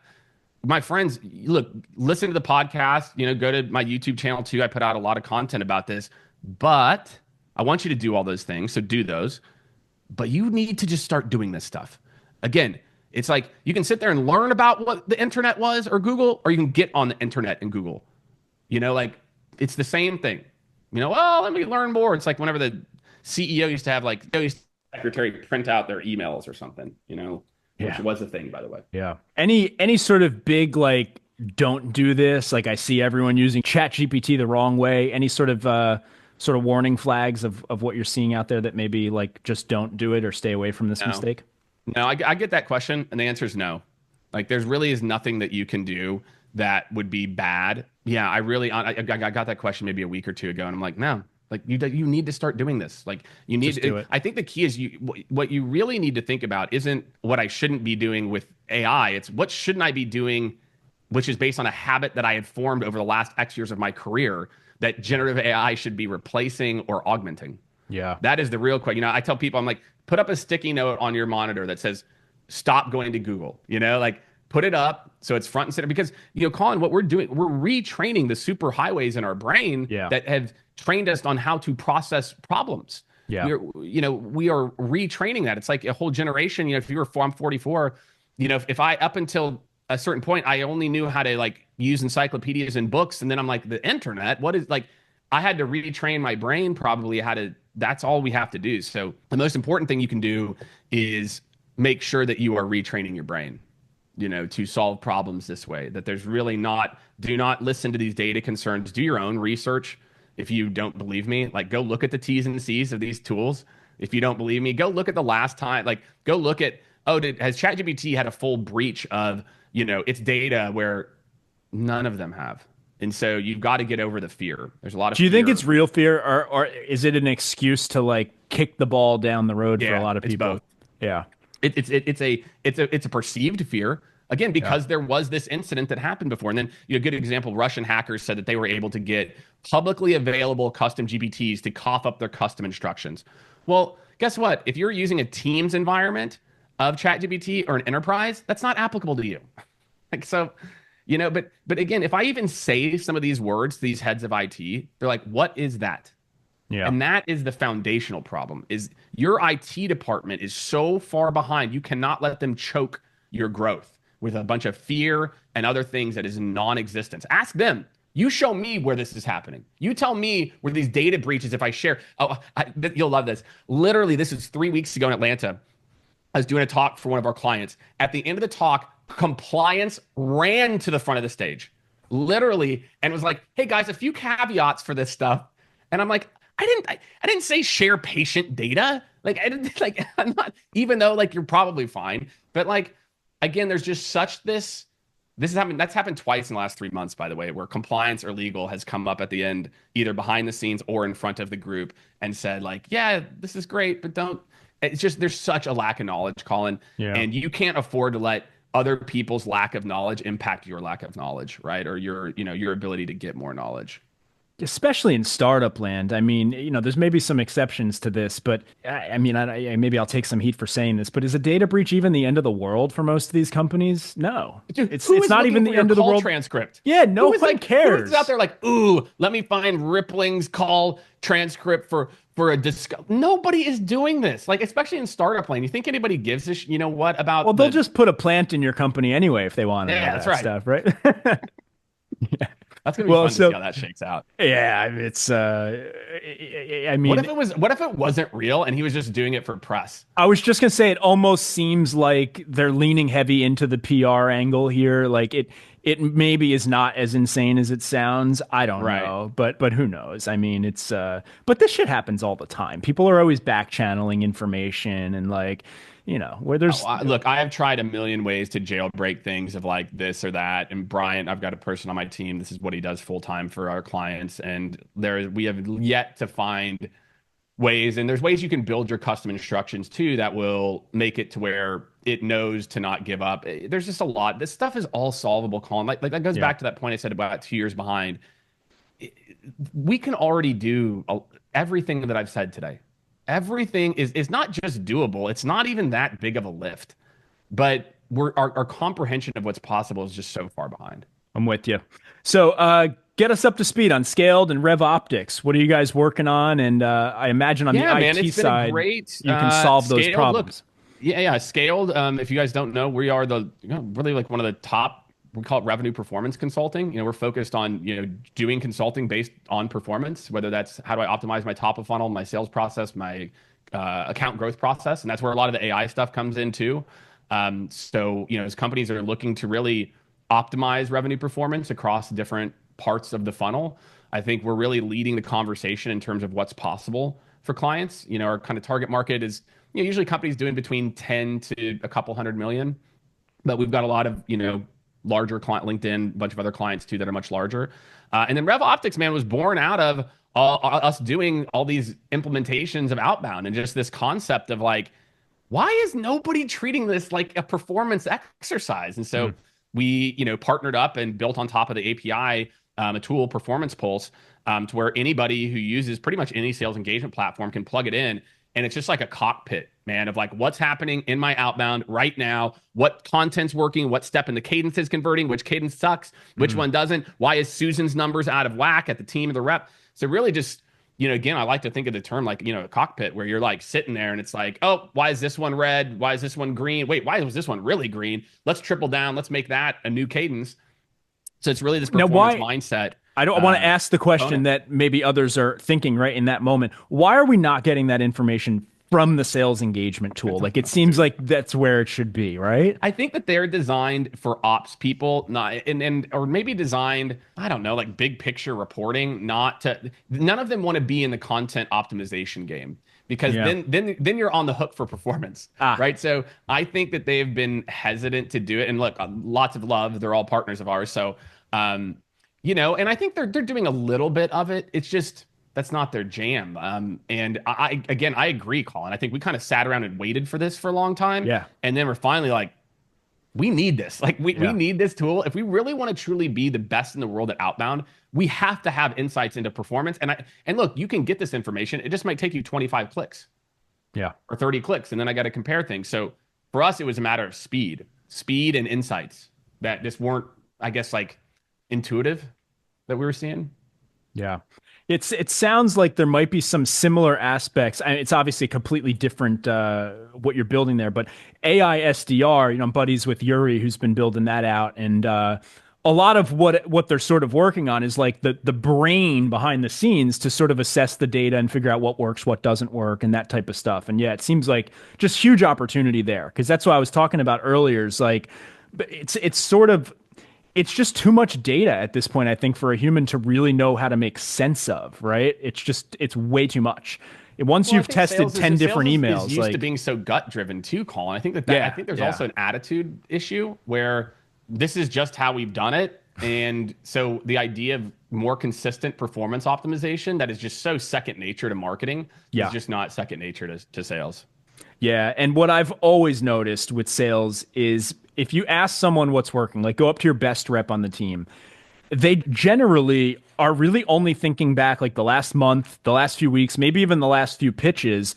my friends, look, listen to the podcast, go to my YouTube channel too. I put out a lot of content about this, but I want you to do all those things. So do those, but you need to just start doing this stuff. Again, It's like you can sit there and learn about what the internet was or Google, or you can get on the internet and Google. Like it's the same thing. Well, let me learn more. It's like whenever the CEO used to have like secretary print out their emails or something, which was a thing, by the way. Yeah. Any sort of big like don't do this? Like I see everyone using ChatGPT the wrong way. Any sort of warning flags of what you're seeing out there that maybe like just don't do it or stay away from this mistake? No, I get that question, and the answer is no. Like there really is nothing that you can do that would be bad. Yeah, I got that question maybe a week or two ago, and I'm like, no. Like you need to start doing this. Like you need to do it. I think the key is what you really need to think about isn't what I shouldn't be doing with AI. It's what shouldn't I be doing, which is based on a habit that I had formed over the last X years of my career that generative AI should be replacing or augmenting. Yeah. That is the real question. I tell people, I'm like, put up a sticky note on your monitor that says, stop going to Google, like put it up so it's front and center because, Collin, what we're doing, we're retraining the super highways in our brain that have trained us on how to process problems. Yeah. We are retraining that. It's like a whole generation. If you were, I'm 44, if I, up until a certain point, I only knew how to like use encyclopedias and books. And then I'm like, the internet, what is like, I had to retrain my brain probably that's all we have to do. So the most important thing you can do is make sure that you are retraining your brain, to solve problems this way, that there's really do not listen to these data concerns, do your own research. If you don't believe me, like go look at the T's and C's of these tools. If you don't believe me, go look at the last time, like go look at, has ChatGPT had a full breach of, its data where none of them have. And so you've got to get over the fear. There's a lot of Do you fear. think it's real fear or is it an excuse to like kick the ball down the road for a lot of people? Both. Yeah. It's a perceived fear. Again, because there was this incident that happened before. And then, a good example, Russian hackers said that they were able to get publicly available custom GPTs to cough up their custom instructions. Well, guess what? If you're using a Teams environment of ChatGPT or an enterprise, that's not applicable to you. Like, so, but again, if I even say some of these words, these heads of IT, they're like, what is that? Yeah. And that is the foundational problem is your IT department is so far behind. You cannot let them choke your growth with a bunch of fear and other things that is non-existence. Ask them. You show me where this is happening. You tell me where these data breaches, if I share. You'll love this. Literally, this was 3 weeks ago in Atlanta. I was doing a talk for one of our clients. At the end of the talk, compliance ran to the front of the stage, literally, and was like, hey guys, a few caveats for this stuff. And I'm like, I didn't say share patient data. Like I didn't like I'm not, even though like you're probably fine. But like again, there's just such this has happened. That's happened twice in the last 3 months, by the way, where compliance or legal has come up at the end, either behind the scenes or in front of the group and said like, yeah, this is great, but don't. It's just there's such a lack of knowledge, Collin. Yeah. And you can't afford to let other people's lack of knowledge impact your lack of knowledge, right? Or your ability to get more knowledge. Especially in startup land. I mean, there's maybe some exceptions to this, but I mean, maybe I'll take some heat for saying this, but is a data breach even the end of the world for most of these companies? No, dude, it's not even the end of the world. Transcript. Yeah, no one cares. Who's out there like, ooh, let me find Rippling's call transcript for a discuss. Nobody is doing this, like especially in startup land. You think anybody gives a what about? Well, they'll just put a plant in your company anyway if they want to. Yeah, that's right. Stuff, right? Yeah. That's gonna be fun to see how that shakes out. Yeah, it's. I mean, what if it wasn't real and he was just doing it for press? I was just gonna say it almost seems like they're leaning heavy into the PR angle here. Like it maybe is not as insane as it sounds. I don't know, but who knows? I mean, it's. But this shit happens all the time. People are always back channeling information and like. Where there's look, I have tried a million ways to jailbreak things of like this or that. And Brian, I've got a person on my team. This is what he does full time for our clients. And we have yet to find ways. And there's ways you can build your custom instructions too that will make it to where it knows to not give up. There's just a lot. This stuff is all solvable, Collin. Like that goes back to that point I said about 2 years behind. We can already do everything that I've said today. Everything is not just doable. It's not even that big of a lift, but our comprehension of what's possible is just so far behind. I'm with you. So get us up to speed on Skaled and RevOptics. What are you guys working on? And I imagine on the IT side, you can solve those problems. Yeah. Scaled. If you guys don't know, we are really like one of the top, we call it revenue performance consulting. We're focused on, doing consulting based on performance, whether that's how do I optimize my top of funnel, my sales process, my account growth process. And that's where a lot of the AI stuff comes in too. So, as companies are looking to really optimize revenue performance across different parts of the funnel, I think we're really leading the conversation in terms of what's possible for clients. Our kind of target market is, usually companies doing between 10 to a couple hundred million, but we've got a lot of, larger client, LinkedIn, a bunch of other clients too that are much larger. And then RevOptics, man, was born out of us doing all these implementations of Outbound and just this concept of like, why is nobody treating this like a performance exercise? And so we, partnered up and built on top of the API a tool, Performance Pulse, to where anybody who uses pretty much any sales engagement platform can plug it in. And it's just like a cockpit, man, of like what's happening in my outbound right now, what content's working, what step in the cadence is converting, which cadence sucks, which one doesn't, why is Susan's numbers out of whack at the team of the rep. So really just, again, I like to think of the term like, a cockpit where you're like sitting there and it's like, oh, why is this one red? Why is this one green? Wait, why was this one really green? Let's triple down. Let's make that a new cadence. So it's really this performance mindset. I want to ask the question that maybe others are thinking right in that moment. Why are we not getting that information from the sales engagement tool? Like it seems like that's where it should be, right? I think that they're designed for ops people, not or maybe designed, I don't know, like big picture reporting, none of them want to be in the content optimization game. Because then you're on the hook for performance, right? So I think that they've been hesitant to do it. And look, lots of love. They're all partners of ours. So, and I think they're doing a little bit of it. It's just that's not their jam. And I agree, Collin. I think we kind of sat around and waited for this for a long time. Yeah. And then we're finally like, we need this. Like we need this tool. If we really want to truly be the best in the world at Outbound, we have to have insights into performance. And look, you can get this information. It just might take you 25 clicks. Yeah. Or 30 clicks. And then I got to compare things. So for us, it was a matter of speed and insights that just weren't, I guess, like intuitive that we were seeing. Yeah. It sounds like there might be some similar aspects. I mean, it's obviously completely different what you're building there, but AI SDR, I'm buddies with Yuri, who's been building that out. And a lot of what they're sort of working on is like the brain behind the scenes to sort of assess the data and figure out what works, what doesn't work, and that type of stuff. And yeah, it seems like just huge opportunity there, because that's what I was talking about earlier. Is like, it's just too much data at this point, I think, for a human to really know how to make sense of, right? It's way too much. Once you've tested 10 different emails, is used to being so gut driven too, Collin. I think I think there's also an attitude issue where this is just how we've done it. And so the idea of more consistent performance optimization that is just so second nature to marketing is just not second nature to sales. Yeah. And what I've always noticed with sales is if you ask someone what's working, like go up to your best rep on the team, they generally are really only thinking back like the last month, the last few weeks, maybe even the last few pitches.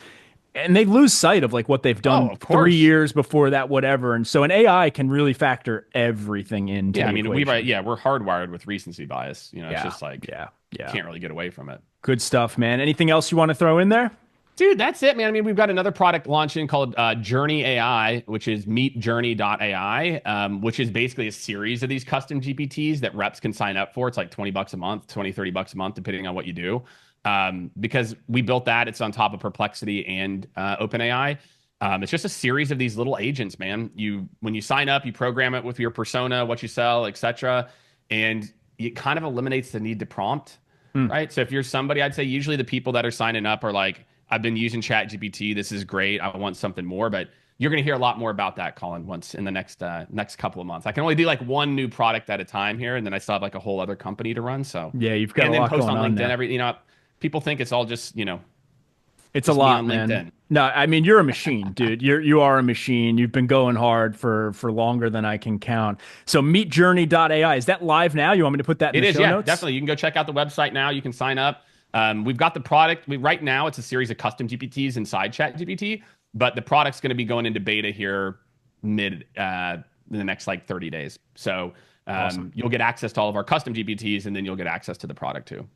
And they lose sight of like what they've done 3 years before that, whatever. And so an AI can really factor everything into the equation. We're hardwired with recency bias. It's just like, you can't really get away from it. Good stuff, man. Anything else you want to throw in there? Dude, that's it, man. I mean, we've got another product launching called Journey AI, which is meetjourney.ai, which is basically a series of these custom GPTs that reps can sign up for. It's like $20 a month, $30 a month, depending on what you do. Because we built that. It's on top of Perplexity and OpenAI. It's just a series of these little agents, man. When you sign up, you program it with your persona, what you sell, etc. And it kind of eliminates the need to prompt, right? So if you're somebody, I'd say usually the people that are signing up are like, I've been using ChatGPT. This is great. I want something more, but you're going to hear a lot more about that, Collin, once in the next couple of months. I can only do like one new product at a time here, and then I still have like a whole other company to run. So yeah, you've got a lot going on. And then post on LinkedIn. People think it's all just it's a lot, man. LinkedIn. No, I mean you're a machine, dude. You are a machine. You've been going hard for longer than I can count. So meetjourney.ai, is that live now? You want me to put that in the show notes? Definitely. You can go check out the website now. You can sign up. We've got the product. Right now, it's a series of custom GPTs inside ChatGPT, but the product's going to be going into beta here in the next like 30 days. So awesome. You'll get access to all of our custom GPTs, and then you'll get access to the product too.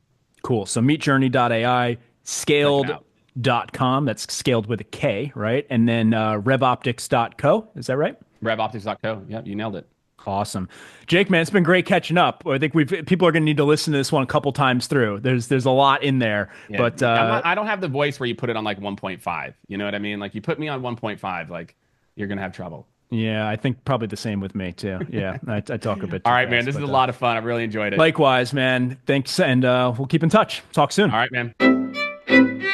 Cool. So meetjourney.ai, Skaled revoptics.com. That's scaled with a K, right? And then revoptics.co. Is that right? RevOptics.co. Yep, you nailed it. Awesome. Jake, man, it's been great catching up. I think people are going to need to listen to this one a couple times through. There's a lot in there, Yeah. but I don't have the voice where you put it on like 1.5. You know what I mean? Like you put me on 1.5, like you're going to have trouble. yeah, I think probably the same with me too. Yeah, I talk a bit. All right, man. This is a lot of fun. I really enjoyed it. Likewise, man. Thanks, and we'll keep in touch. Talk soon. All right, man.